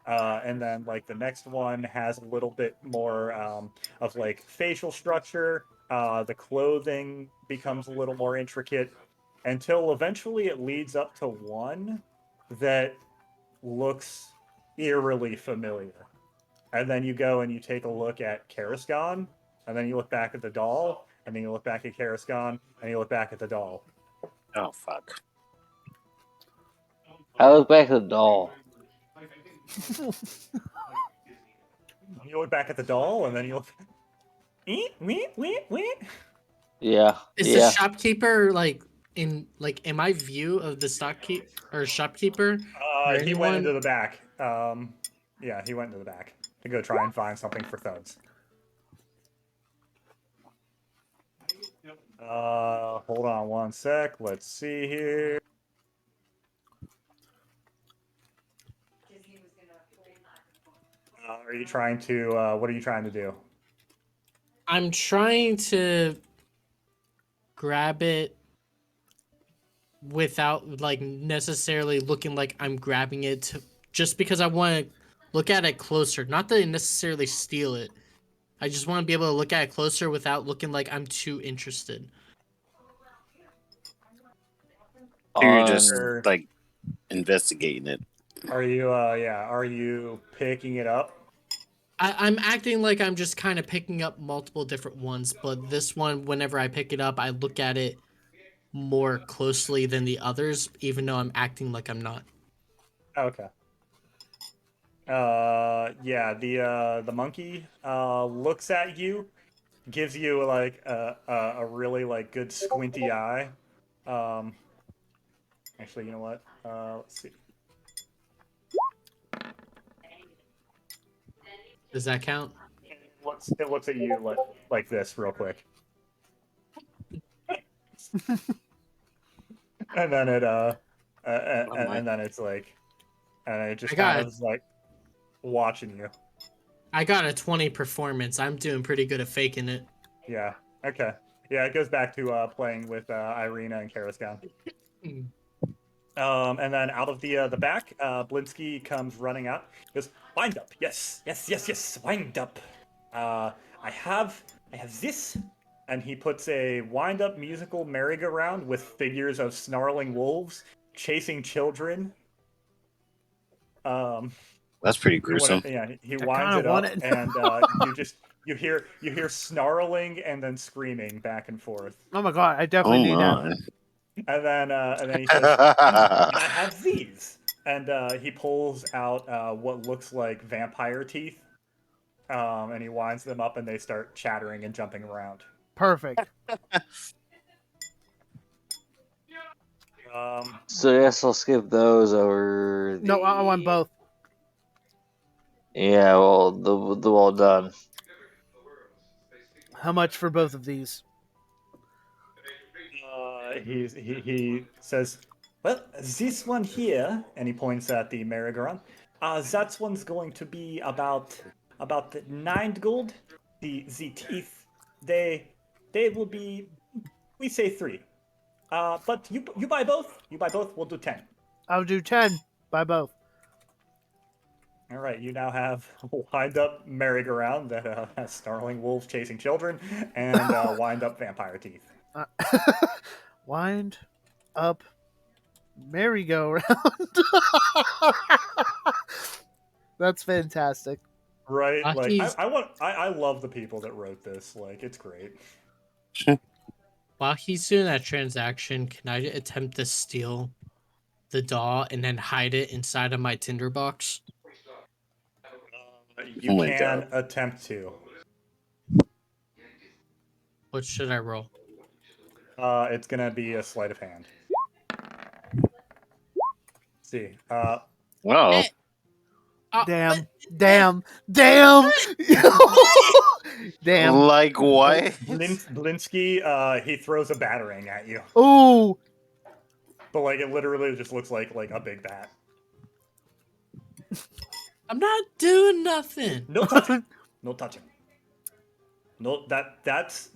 S4: And then like the next one has a little bit more of like facial structure. The clothing becomes a little more intricate until eventually it leads up to one that looks eerily familiar. And then you go and you take a look at Karasgon, and then you look back at the doll, and then you look back at Karasgon, and you look back at the doll.
S2: Oh fuck.
S5: I look back at the doll.
S4: You look back at the doll, and then you look.
S5: Yeah.
S3: Is
S5: yeah.
S3: the shopkeeper like in my view of the stockkeep or shopkeeper? Or
S4: He went into
S3: anyone?
S4: the back. Yeah, he went into the back to go try and find something for thugs. Hold on one sec. Let's see here. Are you trying to? What are you trying to do?
S3: I'm trying to grab it without like necessarily looking like I'm grabbing it just because I want to look at it closer. Not to necessarily steal it. I just want to be able to look at it closer without looking like I'm too interested.
S2: You're just
S4: Or-
S2: like investigating it.
S4: Are you? Yeah. Are you picking it up?
S3: I'm acting like I'm just kind of picking up multiple different ones, but this one, whenever I pick it up, I look at it more closely than the others, even though I'm acting like I'm not.
S4: Okay. Yeah. The monkey looks at you, gives you like a really like good squinty eye. Actually, you know what? Let's see.
S3: Does that count?
S4: It looks at you like this real quick, and then it and then it's like, and it just
S3: I got
S4: kind
S3: it.
S4: of is like watching you.
S3: I got a 20 performance. I'm doing pretty good at faking it.
S4: Yeah. Okay. Yeah, it goes back to playing with Irina and Karaskan. And then out of the back, Blinski comes running out. He goes, wind up. Yes, yes, yes, yes. Wind up. I have this. And he puts a wind up musical merry-go-round with figures of snarling wolves chasing children.
S2: That's pretty gruesome.
S4: He winds it
S1: want
S4: up,
S1: it.
S4: and you hear snarling and then screaming back and forth.
S1: Oh my god, I
S2: Oh
S1: definitely need that.
S2: my.
S4: And then he says, and I have these. And he pulls out what looks like vampire teeth. And he winds them up, and they start chattering and jumping around.
S1: Perfect.
S5: So yes, I'll skip those over.
S1: No, I want both.
S5: Yeah, well, the well done.
S1: How much for both of these?
S4: He says, well, this one here, and he points at the merry-go-round. That one's going to be about 9 gold. The teeth, they will be, we say 3. But you buy both. You buy both. We'll do 10.
S1: I'll do 10. Buy both.
S4: All right. You now have a wind-up merry-go-round that has snarling wolves chasing children and wind-up vampire teeth.
S1: Wind up merry-go-round. That's fantastic.
S4: Right? Like
S3: He's-
S4: I love the people that wrote this. Like it's great.
S3: While he's doing that transaction, can I attempt to steal the doll and then hide it inside of my tinderbox?
S4: You
S2: Oh my
S4: can
S2: God.
S4: attempt to.
S3: What should I roll?
S4: It's gonna be a sleight of hand. Let's see.
S2: Well,
S1: Damn. Damn. Damn. Damn.
S2: like what?
S4: Blinski, he throws a batarang at you,
S1: Ooh.
S4: but like it literally just looks like a big bat.
S3: I'm not doing nothing.
S4: No touching. No touching. No, that's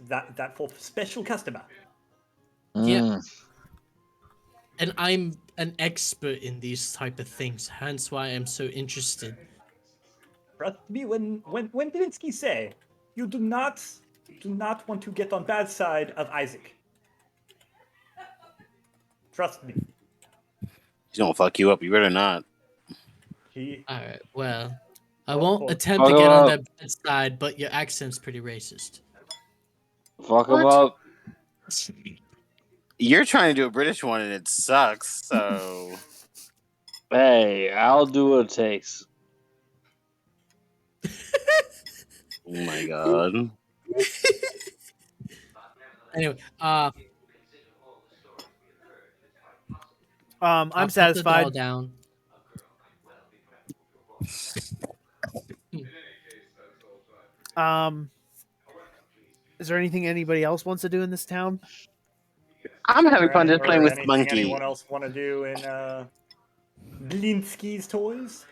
S4: for special customer.
S3: Yeah.
S5: Mm.
S3: And I'm an expert in these type of things, hence why I'm so interested.
S4: Trust me when Blinski say you do not want to get on bad side of Isaac. Trust me.
S2: He's gonna fuck you up. You better not.
S4: He
S3: All right. Well, I
S4: Well,
S3: won't
S4: well,
S3: attempt
S5: fuck
S3: to
S5: 'em
S3: get on
S5: up.
S3: their bad side, but your accent's pretty racist.
S5: Fuck him
S2: What?
S5: up.
S2: You're trying to do a British one and it sucks. So
S5: Hey, I'll do what it takes.
S2: oh my god.
S3: Anyway,
S1: I'm
S3: I'll put the
S1: satisfied.
S3: doll down.
S1: Is there anything anybody else wants to do in this town?
S2: I'm having fun just playing with
S4: anything
S2: Monkey.
S4: anyone else want to do in Blinski's toys?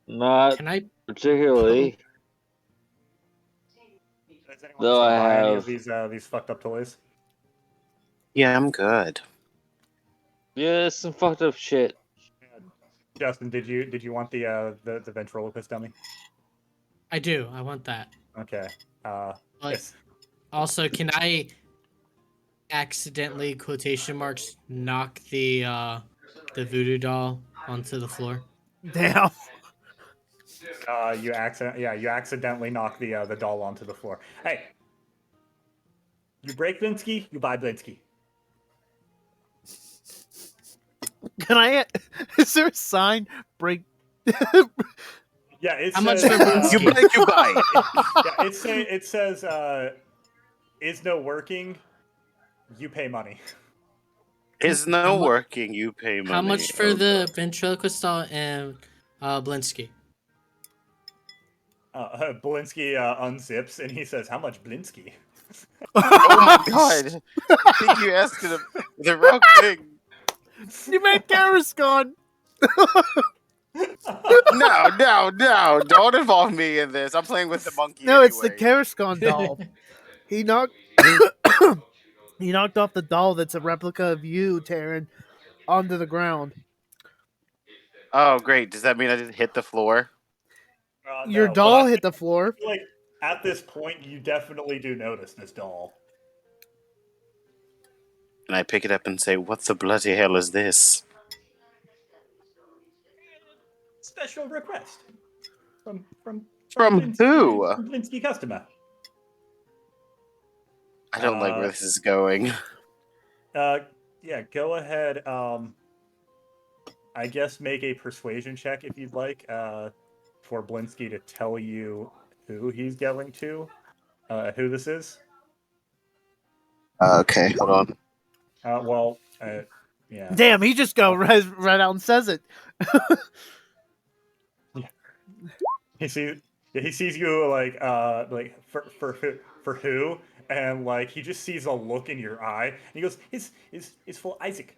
S5: Not
S3: Can I?
S5: particularly.
S4: Does anyone
S5: Though
S4: else
S5: I
S4: buy any
S5: have.
S4: of these fucked up toys?
S2: Yeah, I'm good.
S5: Yeah, it's some fucked up shit.
S4: Justin, did you want the ventriloquist dummy?
S3: I do. I want that.
S4: Okay.
S3: But
S4: Yes.
S3: also, can I accidentally quotation marks knock the voodoo doll onto the floor?
S1: Damn.
S4: You accidentally knock the doll onto the floor. Hey, you break Blinski, you buy Blinski.
S1: Can I? Is there a sign? Break.
S4: Yeah, it
S3: How much
S4: says,
S3: for Blinski?
S2: You break, you buy.
S4: yeah, it says is no working, you pay money.
S2: Is no working, you pay money.
S3: How much for the ventriloquist doll and Blinski?
S4: Blinski unzips and he says, "How much Blinski?"
S2: Oh my god! I think you asked the wrong thing.
S1: You made Garruscon.
S2: No! Don't involve me in this. I'm playing with the monkey.
S1: No, it's the
S2: anyway.
S1: Garruscon doll. He knocked. He knocked off the doll that's a replica of you, Taryn, onto the ground.
S2: Oh, great. Does that mean I didn't hit the floor?
S1: Your
S4: No,
S1: doll
S4: but
S1: hit the floor.
S4: I feel like at this point, you definitely do notice this doll.
S2: And I pick it up and say, "What the bloody hell is this?"
S4: Special request from
S2: From
S4: Blinski,
S2: who?
S4: from Blinski customer.
S2: I don't like where this is going.
S4: Yeah, go ahead. I guess make a persuasion check if you'd like. For Blinski to tell you who he's going to, who this is.
S2: Okay, hold on.
S4: Yeah.
S1: Damn, he just go right out and says it.
S4: He sees you like for who, and like he just sees a look in your eye, and he goes, "It's for Isaac.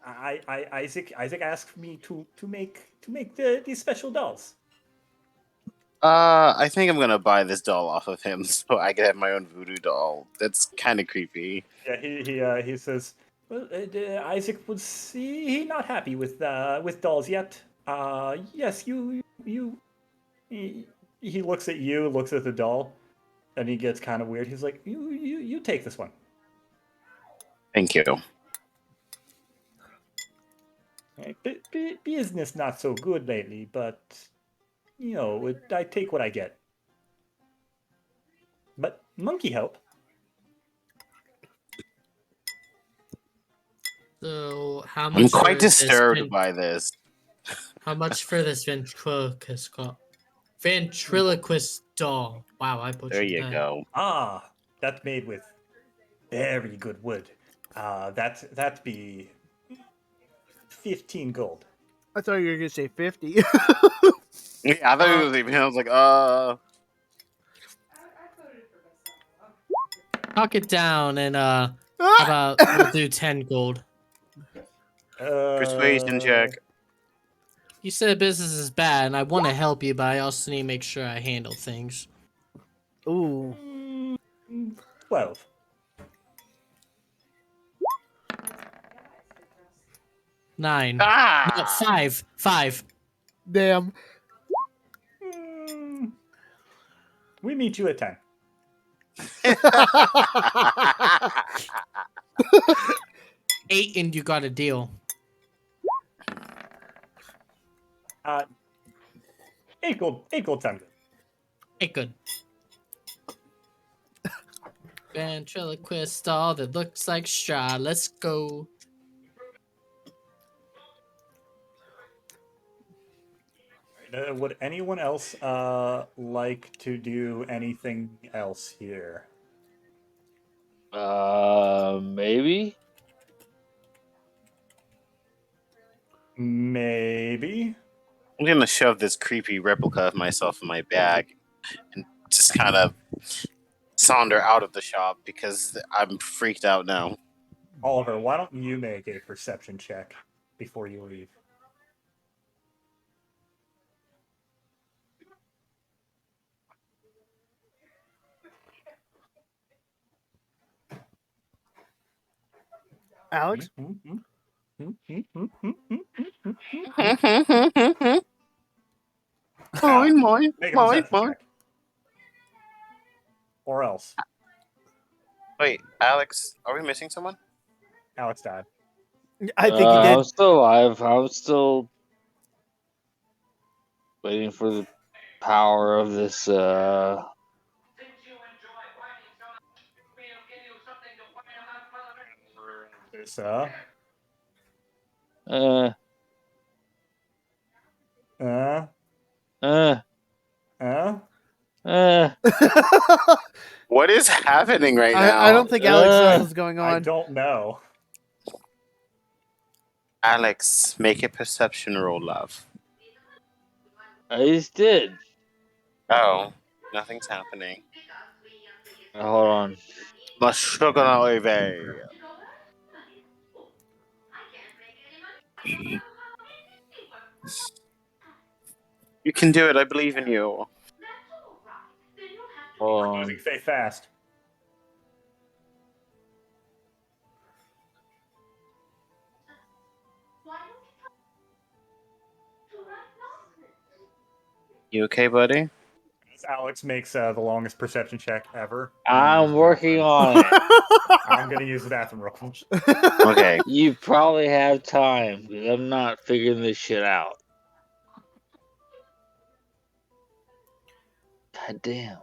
S4: Isaac asked me to make these special dolls."
S2: I think I'm gonna buy this doll off of him so I can have my own voodoo doll. That's kind of creepy.
S4: Yeah, he says, "Well, Isaac was he not happy with dolls yet? Yes, he looks at you, looks at the doll, and he gets kind of weird. He's like, you take this one.
S2: Thank you.
S4: Business not so good lately, but you know, I take what I get. But monkey help."
S3: So how much?
S2: I'm quite
S3: for this
S2: disturbed by this.
S3: How much for this ventriloquist doll? Wow, I butchered
S2: There you
S3: that.
S2: go.
S4: That's made with very good wood. That'd be 15 gold.
S1: I thought you were gonna say 50.
S2: Yeah, I thought it was even. I was like,
S3: Knock it down and how about we'll do 10 gold.
S2: Persuasion check.
S3: You said business is bad, and I want to help you, but I also need to make sure I handle things.
S1: Ooh.
S4: 12.
S3: Nine.
S2: Ah!
S3: No, five.
S1: Damn.
S4: We meet you at 10.
S3: 8 and you got a deal.
S4: Equal time.
S3: Hey, good. Ventriloquist doll that looks like Strahd. Let's go.
S4: Would anyone else like to do anything else here?
S5: Maybe.
S4: Maybe.
S2: I'm gonna shove this creepy replica of myself in my bag and just kind of saunder out of the shop because I'm freaked out now.
S4: Oliver, why don't you make a perception check before you leave?
S1: Alex?
S2: Mine.
S4: Make a perception check. Or else.
S2: Wait, Alex, are we missing someone?
S4: Alex died.
S1: I think he
S5: I'm
S1: did.
S5: still alive. I'm still waiting for the power of this.
S4: This,
S5: Uh,
S4: uh,
S5: uh,
S4: uh.
S2: What is happening right now?
S1: I don't think Alex knows what's going
S4: I
S1: on.
S4: don't know.
S2: Alex, make a perception roll, love.
S5: I just did.
S2: Oh, nothing's happening.
S5: Hold on.
S2: My sugar baby. You can do it. I believe in you.
S5: Hold
S4: We're
S5: on.
S4: losing faith fast.
S2: You okay, buddy?
S4: Alex makes the longest perception check ever.
S5: I'm working on it.
S4: I'm gonna use the bathroom real quick.
S2: Okay.
S5: You probably have time because I'm not figuring this shit out. God damn.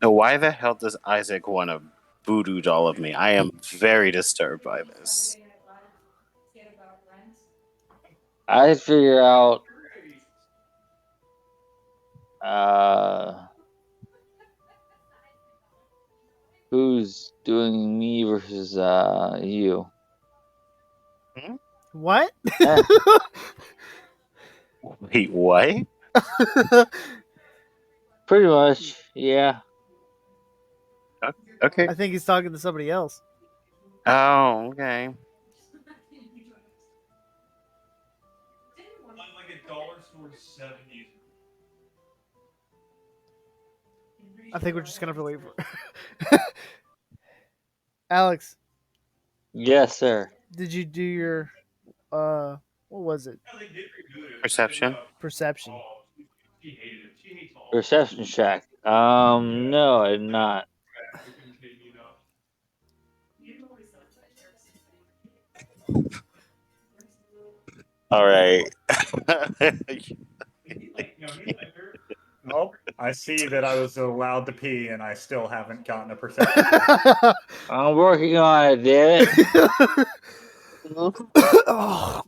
S2: Now, why the hell does Isaac want a voodoo doll of me? I am very disturbed by this.
S5: I figure out who's doing me versus you.
S1: What?
S2: Wait, what?
S5: Pretty much, yeah.
S2: Okay.
S1: I think he's talking to somebody else.
S2: Oh, okay.
S1: I think we're just gonna have to wait for Alex,
S5: Yes, sir.
S1: did you do your what was it?
S2: Perception.
S1: Perception.
S5: Perception check. No, I did not.
S2: All right.
S4: Nope. I see that I was allowed to pee and I still haven't gotten a perception check.
S5: I'm working on it, damn it.
S1: Oh,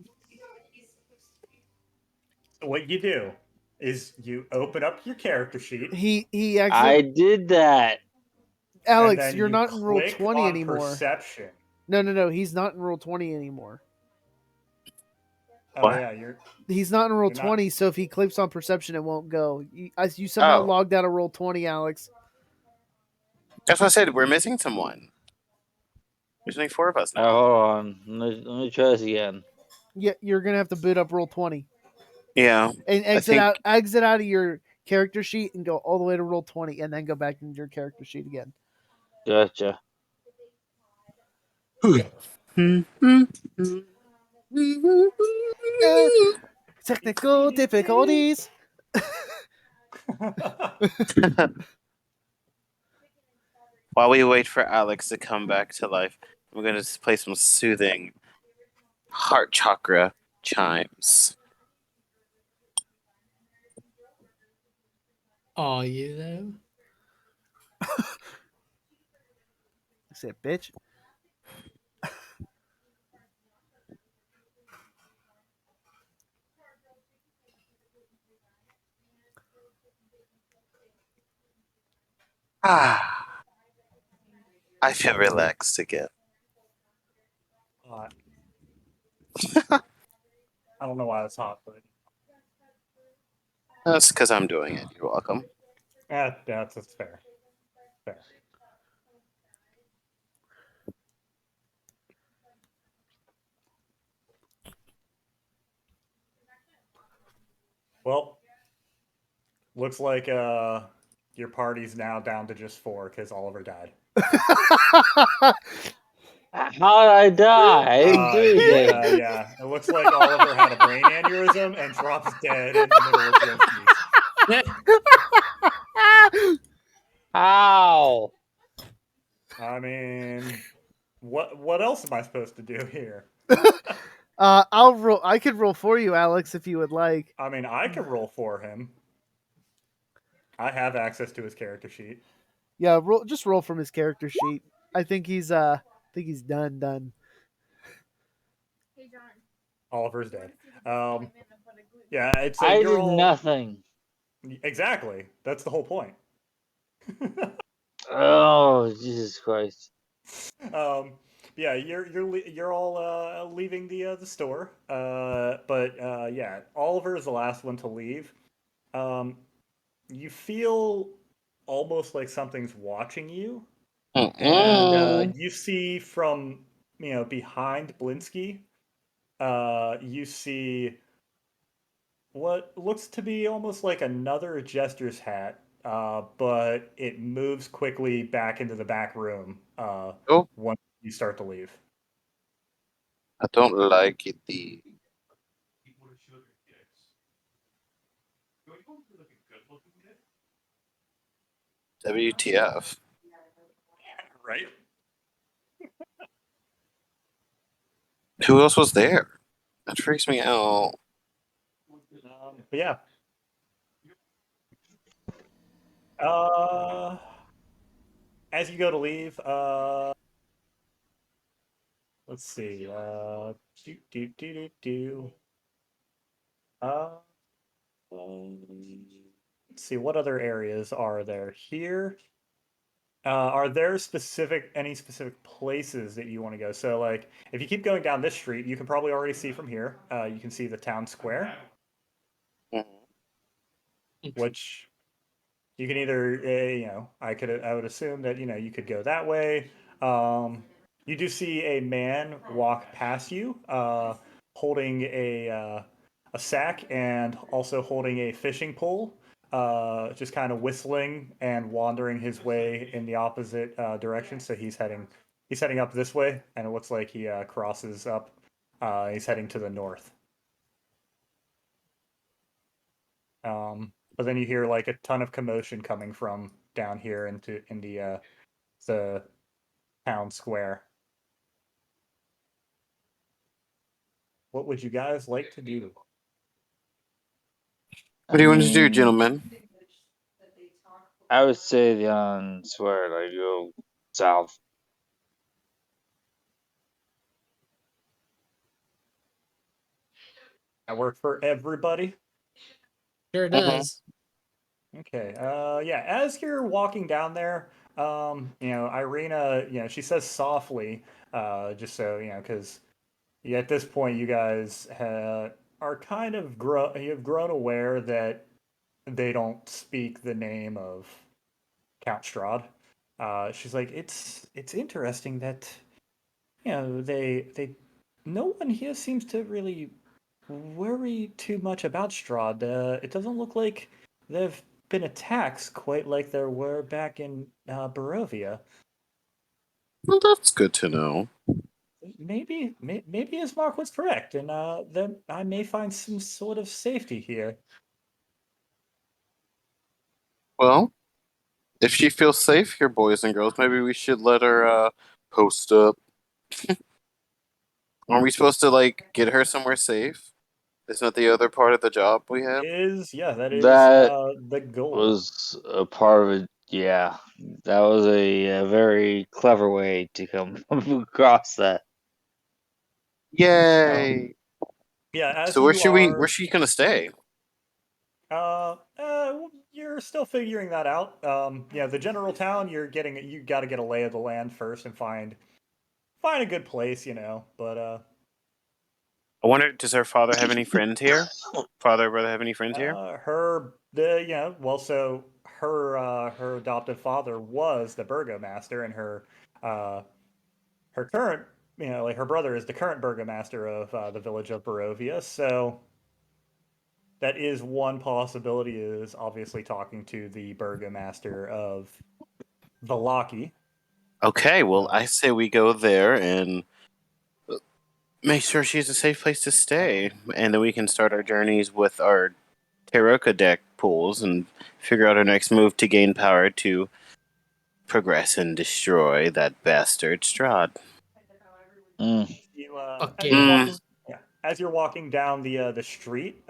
S4: What you do is you open up your character sheet.
S1: he actually.
S5: I did that.
S4: and
S1: Alex,
S4: then
S1: you're
S4: you
S1: not in Rule
S4: click
S1: 20
S4: on
S1: anymore.
S4: Perception.
S1: No. He's not in Rule 20 anymore.
S4: Oh
S2: What?
S4: yeah, you're.
S1: He's not in Rule
S4: You're not-
S1: 20, so if he clicks on Perception, it won't go. You somehow
S2: Oh.
S1: logged out of Rule 20, Alex.
S2: That's what I said. We're missing someone. There's only 4 of us now.
S5: Hold on. Let me try this again.
S1: Yeah, you're gonna have to boot up Rule 20
S2: Yeah.
S1: and exit
S2: think-
S1: out of your character sheet and go all the way to Rule 20, and then go back into your character sheet again.
S5: Gotcha.
S1: Technical difficulties.
S2: while we wait for Alex to come back to life, I'm going to play some soothing heart chakra chimes.
S3: Are you though?
S1: I said, bitch.
S2: Ah, I feel relaxed again.
S4: Hot. I don't know why it's hot, but
S2: That's because I'm doing it. You're welcome.
S4: that's fair. Fair. Well, looks like your party's now down to just 4 because Oliver died.
S5: How did I die? I didn't do anything.
S4: Yeah. It looks like Oliver had a brain aneurysm and drops dead in the middle of Blinski's.
S5: How?
S4: I mean, what else am I supposed to do here?
S1: I'll roll. I could roll for you, Alex, if you would like.
S4: I mean, I could roll for him. I have access to his character sheet.
S1: Yeah, just roll from his character sheet. I think he's done.
S6: Hey, John.
S4: Oliver's dead. Yeah, it's
S5: I
S4: you're
S5: did
S4: all
S5: nothing.
S4: exactly. That's the whole point.
S5: Oh, Jesus Christ.
S4: Yeah, you're all leaving the store. But yeah, Oliver is the last one to leave. You feel almost like something's watching you, and you see from behind Blinski, you see what looks to be almost like another jester's hat, but it moves quickly back into the back room
S2: Oh,
S4: once you start to leave.
S2: I don't like it. WTF?
S4: Right?
S2: Who else was there? That freaks me out.
S4: But yeah. As you go to leave, let's see. Do do do do do. Uh, let's see. What other areas are there here? Are there any specific places that you want to go? So, like, if you keep going down this street, you can probably already see from here. You can see the town square, which you can either, I would assume that you could go that way. You do see a man walk past you, holding a sack and also holding a fishing pole, just kind of whistling and wandering his way in the opposite direction. So he's heading up this way, and it looks like he crosses up. He's heading to the north. But then you hear like a ton of commotion coming from down here in the town square. What would you guys like to do?
S2: What do you want to do, gentlemen?
S5: I would say the swear like go south.
S4: That work for everybody?
S3: Sure does.
S4: Okay. Yeah, as you're walking down there, Irina, she says softly, just so, because at this point you guys are kind of you've grown aware that they don't speak the name of Count Strahd. She's like, it's interesting that they no one here seems to really worry too much about Strahd. It doesn't look like there've been attacks quite like there were back in Barovia.
S2: Well, that's good to know.
S4: Maybe Ismark was correct, and then I may find some sort of safety here.
S2: Well, If she feels safe here, boys and girls, maybe we should let her post up. Aren't we supposed to like get her somewhere safe? Isn't that the other part of the job we have?
S4: That is
S5: That
S4: the goal.
S5: was a part of it. Yeah, that was a very clever way to come across that.
S2: Yay!
S4: Yeah, as
S2: So
S4: you are,
S2: where's she gonna stay?
S4: you're still figuring that out. Yeah, the general town, you got to get a lay of the land first and find a good place, But
S2: I wonder, does her father have any friends here? Father or brother have any friends here?
S4: so her adoptive father was the burgomaster, and uh her current, like her brother is the current burgomaster of the village of Barovia. So that is one possibility. Is obviously talking to the burgomaster of Valaki.
S2: Okay, well,
S4: Uh,
S2: I say we go there and make sure she's a safe place to stay, and then we can start our journeys with our Taroka deck pools and figure out our next move to gain power to progress and destroy that bastard Strahd.
S5: Mm.
S4: As you're
S3: Okay.
S2: Mm,
S4: walking, yeah, as you're walking down the street,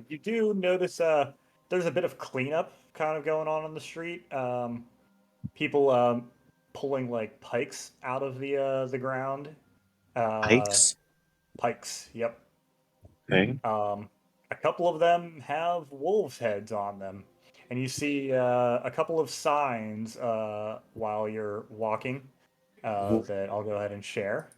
S4: you do notice there's a bit of cleanup kind of going on the street. People pulling like pikes out of the ground. Uh,
S2: Pikes?
S4: Pikes. Yep.
S2: Okay.
S4: A couple of them have wolves' heads on them, and you see a couple of signs while you're walking that I'll go ahead and share.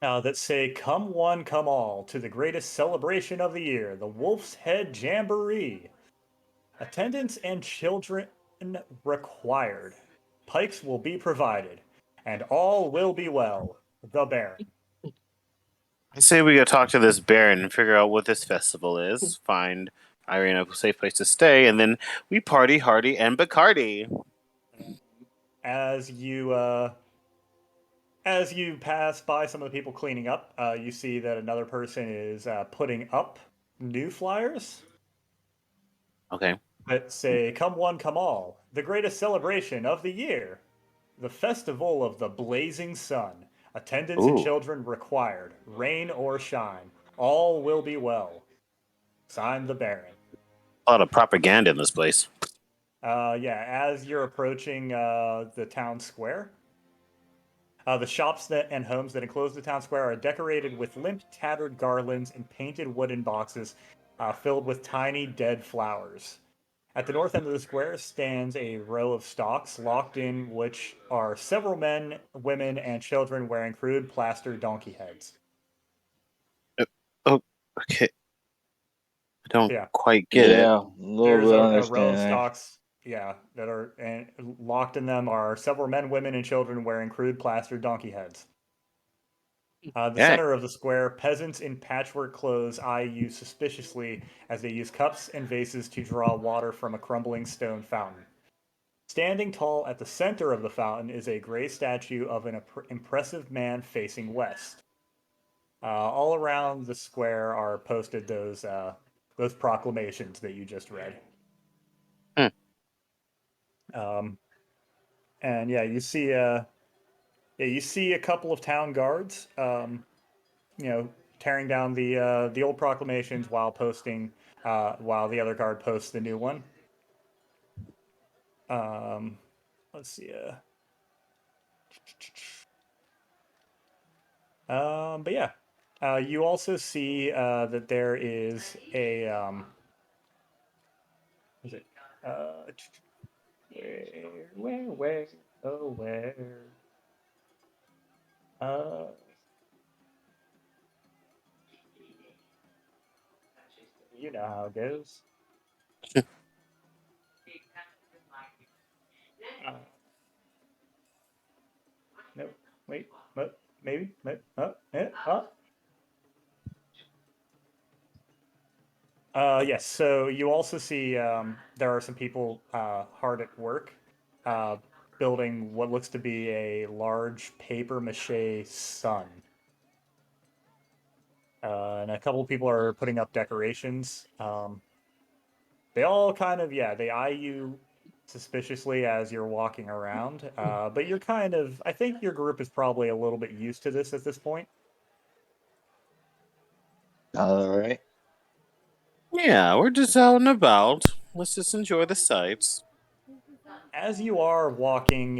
S4: That say, "Come one, come all, to the greatest celebration of the year, the Wolf's Head Jamboree. Attendance and children required. Pikes will be provided, and all will be well. The Baron."
S2: I say we go talk to this Baron and figure out what this festival is, find Irene a safe place to stay, and then we party hardy and Bacardi.
S4: As you pass by some of the people cleaning up, you see that another person is putting up new flyers
S2: Okay.
S4: that say, "Come one, come all, the greatest celebration of the year. The festival of the blazing sun. Attendance and
S2: Ooh.
S4: children required. Rain or shine. All will be well. Signed, the Baron."
S2: A lot of propaganda in this place.
S4: Yeah, as you're approaching the town square, the shops and homes that enclose the town square are decorated with limp, tattered garlands and painted wooden boxes filled with tiny, dead flowers. At the north end of the square stands a row of stocks, locked in which are several men, women, and children wearing crude plaster donkey heads.
S2: Oh, okay. I don't
S4: Yeah,
S2: quite get it.
S5: Yeah, a little
S4: there's
S5: bit
S4: a row of
S5: understanding.
S4: stocks. Yeah, that are and locked in them are several men, women, and children wearing crude plaster donkey heads. The
S2: Yeah.
S4: center of the square, peasants in patchwork clothes eye you suspiciously as they use cups and vases to draw water from a crumbling stone fountain. Standing tall at the center of the fountain is a gray statue of an impressive man facing west. All around the square are posted those proclamations that you just read.
S2: Hmm.
S4: Um, and you see a couple of town guards, tearing down the old proclamations while the other guard posts the new one. Um, let's see. But yeah, you also see that there is a is it where oh where uh you know how it goes. Uh, no, wait, maybe, yes. So you also see there are some people hard at work uh, building what looks to be a large paper mache sun. And a couple of people are putting up decorations. They all kind of, yeah, they eye you suspiciously as you're walking around. But you're kind of, I think your group is probably a little bit used to this at this point.
S5: All right.
S2: Yeah, we're just out and about. Let's just enjoy the sights.
S4: As you are walking,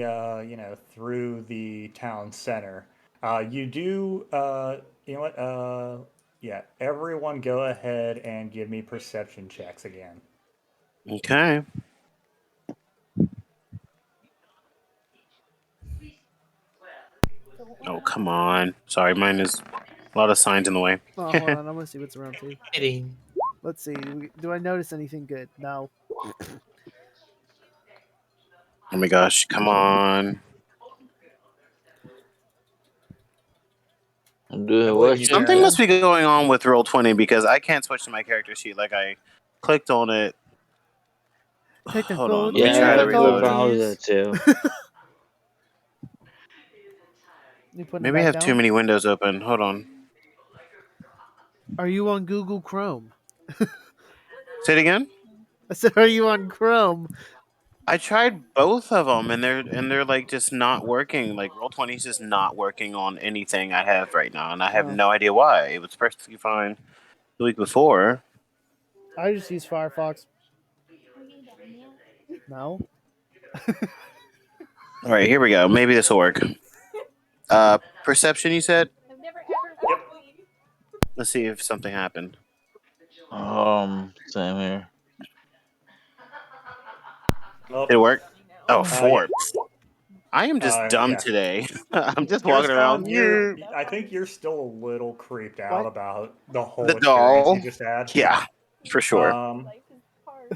S4: through the town center, you do, you know what? Yeah, everyone go ahead and give me perception checks again.
S2: Okay. Oh, come on. Sorry, mine is a lot of signs in the way.
S1: Oh, hold on. I want to see what's around too.
S3: Kidding.
S1: Let's see. Do I notice anything good? No.
S2: Oh my gosh, come on.
S5: I'm doing
S4: I believe
S5: what
S4: you
S5: you
S4: there.
S2: Something
S5: do.
S2: must be going on with Roll20 because I can't switch to my character sheet. Like, I clicked on it. Hold on, let me
S5: Yeah, I
S2: try to
S5: have no
S2: reload.
S5: problem with
S1: difficulties.
S5: that too.
S1: You putting it
S2: Maybe I
S1: back
S2: have too
S1: down?
S2: many windows open. Hold on.
S1: Are you on Google Chrome?
S2: Say it again.
S1: I said, are you on Chrome?
S2: I tried both of them, and they're like just not working. Like Roll20 is just not working on anything I have right now, and I have
S1: Oh.
S2: no idea why. It was perfectly fine the week before.
S1: I just use Firefox. No.
S2: All right, here we go. Maybe this will work. Perception, you said.
S4: Yep.
S2: Let's see if something happened.
S5: Same here.
S4: Well,
S2: Did it work? Oh,
S4: yeah.
S2: 4. I am just dumb
S4: Yeah.
S2: today. I'm just
S4: You're
S2: walking
S4: still,
S2: around.
S4: I think you're still a little creeped out
S1: What?
S4: about the whole
S2: The
S4: experience you
S2: doll.
S4: just had.
S2: Yeah, for sure.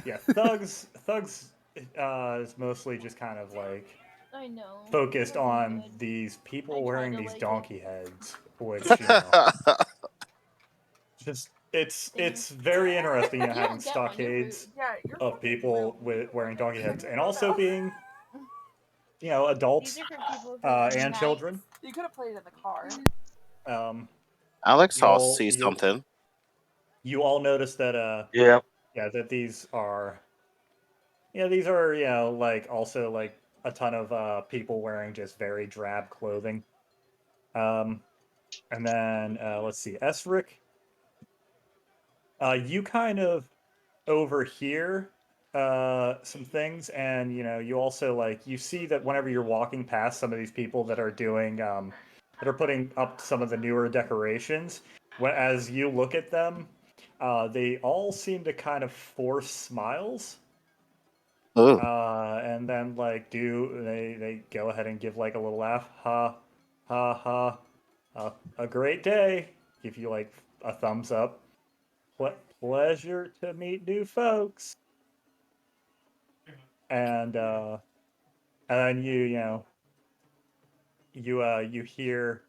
S4: Yeah, thugs is mostly just kind of like
S6: I know.
S4: focused
S6: It wasn't
S4: on
S6: good.
S4: these people
S6: I
S4: wearing
S6: tried to
S4: these
S6: like
S4: donkey heads, which just it's very interesting,
S6: Yeah,
S4: having
S6: get one. You're rude.
S4: stockades
S6: Yeah, you're
S4: of
S6: fucking
S4: people
S6: rude.
S4: wearing donkey heads, and also being adults
S6: These are for people who are
S4: and
S6: nice.
S4: children.
S6: You could have played it in the car.
S2: Alex Hoss
S4: You'll
S2: sees
S4: you
S2: something.
S4: you all notice that
S5: Yep.
S4: that these are like also like a ton of people wearing just very drab clothing. Um, and then let's see, Esric, you kind of overhear some things, and you also like you see that whenever you're walking past some of these people that are doing that are putting up some of the newer decorations, as you look at them, they all seem to kind of force smiles.
S2: Oh,
S4: And then like they go ahead and give like a little laugh, ha, ha, ha, a great day. Give you like a thumbs up. Pleasure to meet new folks. And then you hear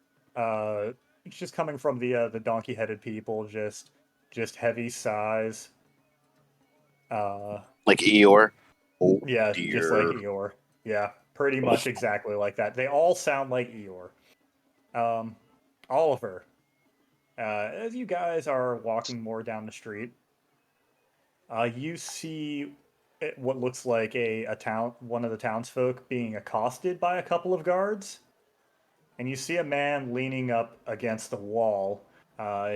S4: it's just coming from the donkey headed people, just heavy sighs.
S2: like Eeyore. Oh
S4: Yeah, just like
S2: dear.
S4: Eeyore. Yeah, pretty much exactly like that. They all sound like Eeyore. Oliver, as you guys are walking more down the street, you see what looks like one of the townsfolk being accosted by a couple of guards, and you see a man leaning up against the wall.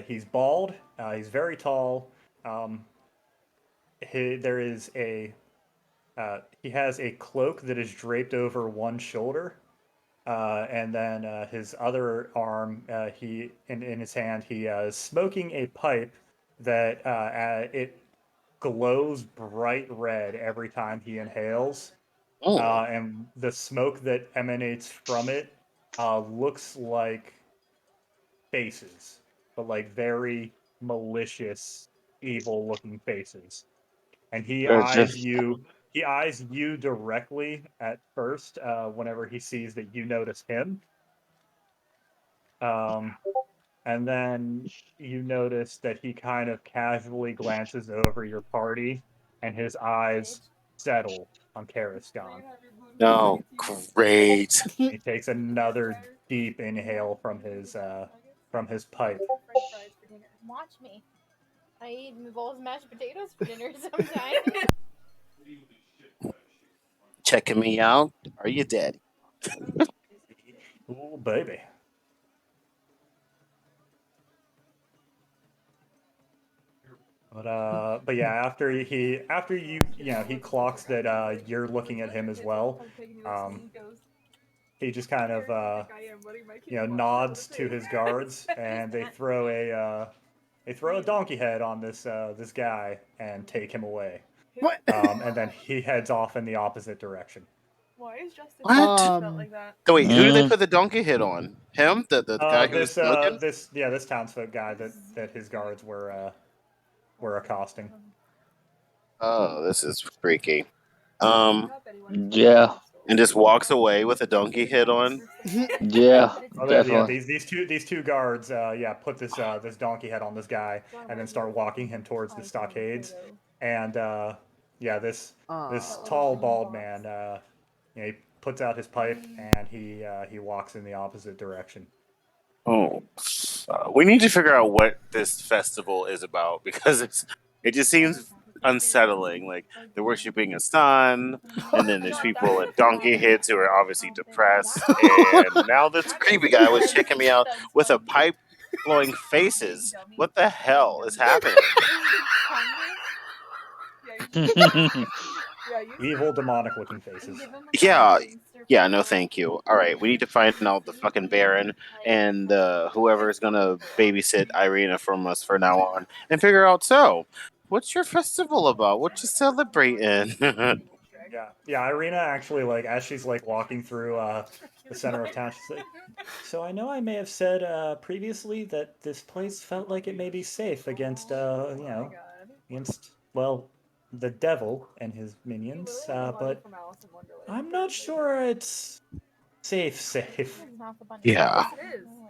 S4: He's bald. He's very tall. Um, there is a he has a cloak that is draped over one shoulder, and then his other arm, he in his hand, he is smoking a pipe that it glows bright red every time he inhales,
S2: Oh,
S4: and the smoke that emanates from it looks like faces, but like very malicious, evil-looking faces. And he
S5: That's
S4: eyes
S5: just
S4: you. He eyes you directly at first. Whenever he sees that you notice him, um, and then you notice that he kind of casually glances over your party, and his eyes settle on Karaskan.
S2: no, great.
S4: He takes another deep inhale from his pipe.
S6: French fries for dinner. Watch me. I eat meatballs and mashed potatoes for dinner sometimes.
S2: Checking me out? Are you daddy?
S4: Ooh, baby. But yeah, after he clocks that he looking at him as well. He just kind of nods to his guards, and they throw a donkey head on this guy and take him away.
S1: What?
S4: And then he heads off in the opposite direction.
S6: Why is Justin
S2: What?
S6: felt like that?
S2: So wait, who did they put the donkey hit on? Him? The guy who was smoking?
S4: This townsfolk guy that his guards were accosting.
S2: Oh, this is freaky.
S5: Yeah.
S2: And just walks away with a donkey hit on.
S5: Yeah.
S4: Oh,
S5: Definitely.
S4: these two guards put this donkey head on this guy and then start walking him towards the stockades. And this tall bald man he puts out his pipe and he walks in the opposite direction.
S2: Oh, we need to figure out what this festival is about because it just seems unsettling. Like they're worshiping a sun, and then there's people with donkey heads who are obviously depressed, and now this creepy guy was checking me out with a pipe blowing faces. What the hell is happening?
S4: Evil, demonic-looking faces.
S2: Yeah, no thank you. All right, we need to find out the fucking Baron and whoever's gonna babysit Irina from us from now on and figure out, so, what's your festival about? What you celebrating?
S4: Yeah, Irina actually, like, as she's, like, walking through the center of town, she's like, so I know I may have said previously that this place felt like it may be safe against, against, well, the devil and his minions, but I'm not sure it's safe.
S2: Yeah.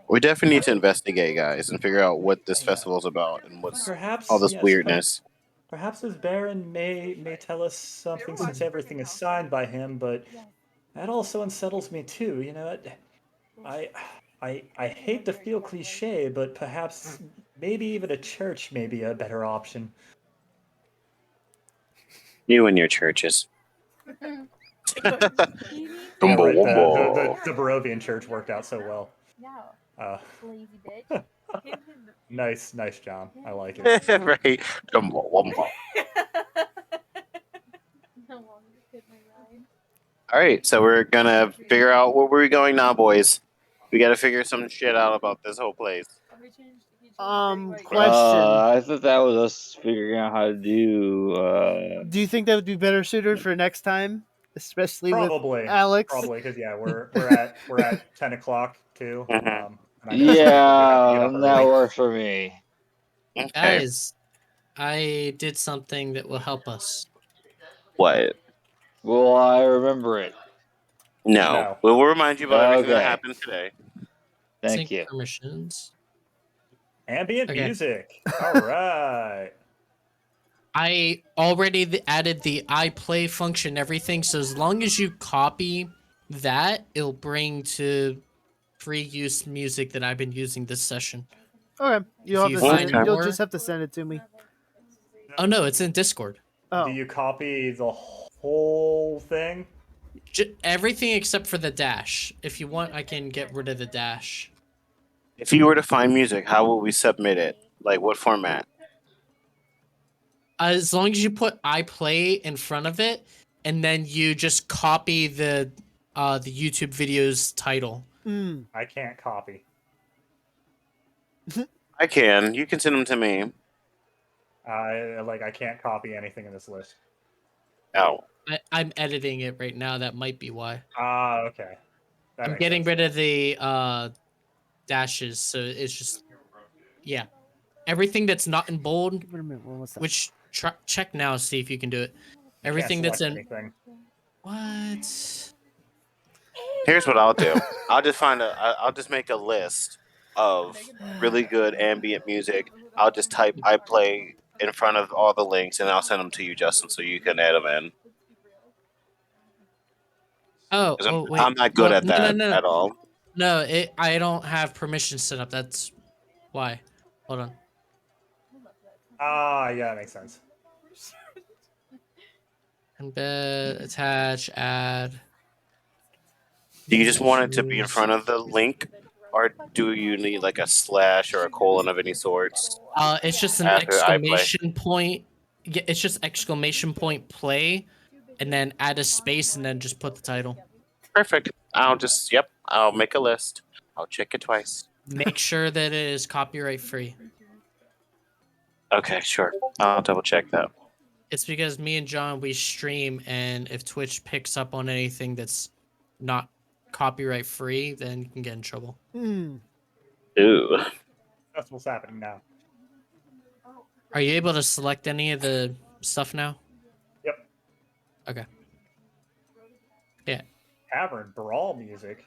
S2: We definitely need to investigate, guys, and figure out what this festival's about and what's
S4: Perhaps
S2: all this weirdness.
S4: Perhaps this Baron may tell us something since everything is signed by him, but that also unsettles me too. You know, I hate to feel cliche, but perhaps maybe even a church may be a better option.
S2: You and your churches.
S4: Yeah, right, the Barovian church worked out so well.
S6: Lazy bitch.
S4: Nice, John. I like it.
S2: Right. Jumbo wumbo. All right, so we're gonna figure out where we're going now, boys. We gotta figure some shit out about this whole place.
S1: Question.
S5: I thought that was us figuring out how to do.
S1: Do you think that would be better suited for next time, especially
S4: Probably,
S1: with Alex?
S4: Probably, because we're at 10 o'clock too.
S2: Mhm.
S4: And I know some people have to get up
S5: that
S4: early.
S5: works for me.
S2: Okay.
S3: Guys, I did something that will help us.
S2: What?
S5: Will I remember it?
S2: No. We'll remind you about everything that
S5: Okay.
S2: happened today.
S5: Thank
S3: Sync
S5: you.
S3: permissions.
S4: Ambient
S3: Okay.
S4: music. All right.
S3: I already added the iPlay function, everything. So as long as you copy that, it'll bring to free use music that I've been using this session.
S1: Okay,
S3: If you find
S1: you'll
S3: more-
S1: just have to send it to me.
S3: Oh no, it's in Discord.
S1: Oh,
S4: Do you copy the whole thing?
S3: Everything except for the dash. If you want, I can get rid of the dash.
S2: If you were to find music, how will we submit it? Like what format?
S3: As long as you put iPlay in front of it, and then you just copy the YouTube video's title.
S4: I can't copy.
S2: I can. You can send them to me.
S4: I can't copy anything in this list.
S2: Oh.
S3: I'm editing it right now. That might be why.
S4: Okay. That
S3: I'm
S4: makes
S3: getting
S4: sense.
S3: rid of the dashes, so it's just everything that's not in bold.
S1: wait a minute. What was that?
S3: Which check now, see if you can do it.
S4: You
S3: Everything
S4: can't
S3: that's
S4: select
S3: in
S4: anything.
S3: what?
S2: Here's what I'll do. I'll just make a list of really good ambient music. I'll just type iPlay in front of all the links and I'll send them to you, Justin, so you can add them in.
S3: Oh,
S2: 'Cause
S3: wait.
S2: I'm not good at
S3: No,
S2: that
S3: no.
S2: at all.
S3: No, I don't have permission set up. That's why. Hold on.
S4: Yeah, that makes sense.
S3: Embed, attach, add.
S2: Do you just want it to be in
S3: Choose.
S2: front of the link, or do you need like a slash or a colon of any sorts
S3: It's just an
S2: after I play?
S3: exclamation point. Yeah, it's just exclamation point play, and then add a space, and then just put the title.
S2: Perfect. I'll make a list. I'll check it twice.
S3: Make sure that it is copyright free.
S2: Okay, sure. I'll double check that.
S3: It's because me and John, we stream, and if Twitch picks up on anything that's not copyright free, then you can get in trouble.
S2: Ooh.
S4: That's what's happening now.
S3: Are you able to select any of the stuff now?
S4: Yep.
S3: Okay. Yeah.
S4: Tavern brawl music.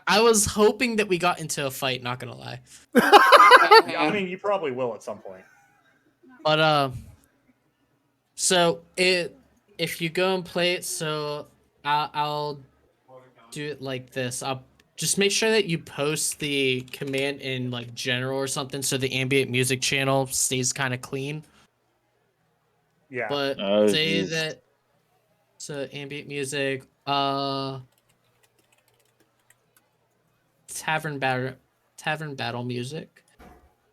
S3: I was hoping that we got into a fight, not gonna lie.
S4: I mean, you probably will at some point.
S3: But so if you go and play it, so I'll do it like this. I'll just make sure that you post the command in like general or something, so the ambient music channel stays kind of clean.
S4: Yeah.
S3: But
S5: Oh,
S3: say
S5: geez.
S3: that so ambient music, tavern battle music.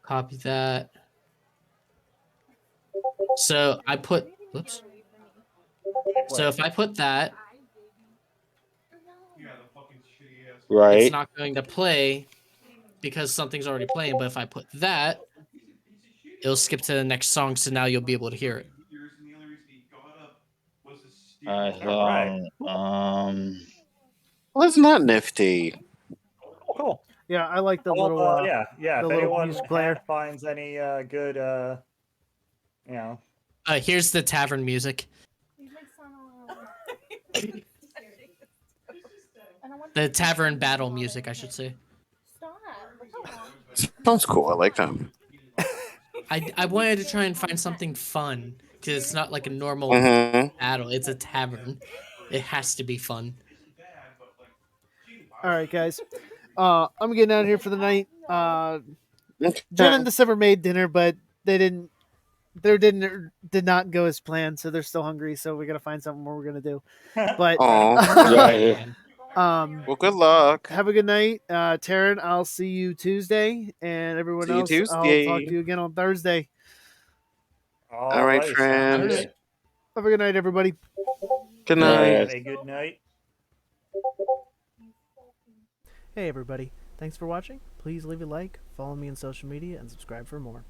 S3: Copy that. So I put whoops. So if I put that,
S5: Right.
S3: it's not going to play because something's already playing. But if I put that, it'll skip to the next song. So now you'll be able to hear it.
S5: I
S4: Alright.
S5: thought,
S2: Well, isn't that nifty?
S4: Cool.
S1: Yeah, I like the
S4: Well,
S1: little.
S4: yeah.
S1: the
S4: If
S1: little
S4: anyone
S1: music player.
S4: finds any good,
S3: Here's the tavern music. The tavern battle music, I should say.
S2: Sounds cool. I like that.
S3: I wanted to try and find something fun because it's not like a normal
S2: Mm-hmm.
S3: battle. It's a tavern. It has to be fun.
S1: All right, guys. I'm getting out of here for the night. Jen and the Silver made dinner, but they didn't. Their dinner did not go as planned, so they're still hungry. So we gotta find something more we're gonna do. But
S2: Aw.
S5: yeah.
S2: Well, good luck.
S1: have a good night, Taryn. I'll see you Tuesday, and everyone
S2: See you
S1: else. I'll
S2: Tuesday.
S1: talk to you again on Thursday.
S2: All right,
S4: sounds
S2: friends.
S4: good.
S1: Have a good night, everybody.
S2: Good
S5: Night.
S2: night.
S4: Have a good night.
S1: Hey, everybody. Thanks for watching. Please leave a like, follow me on social media, and subscribe for more.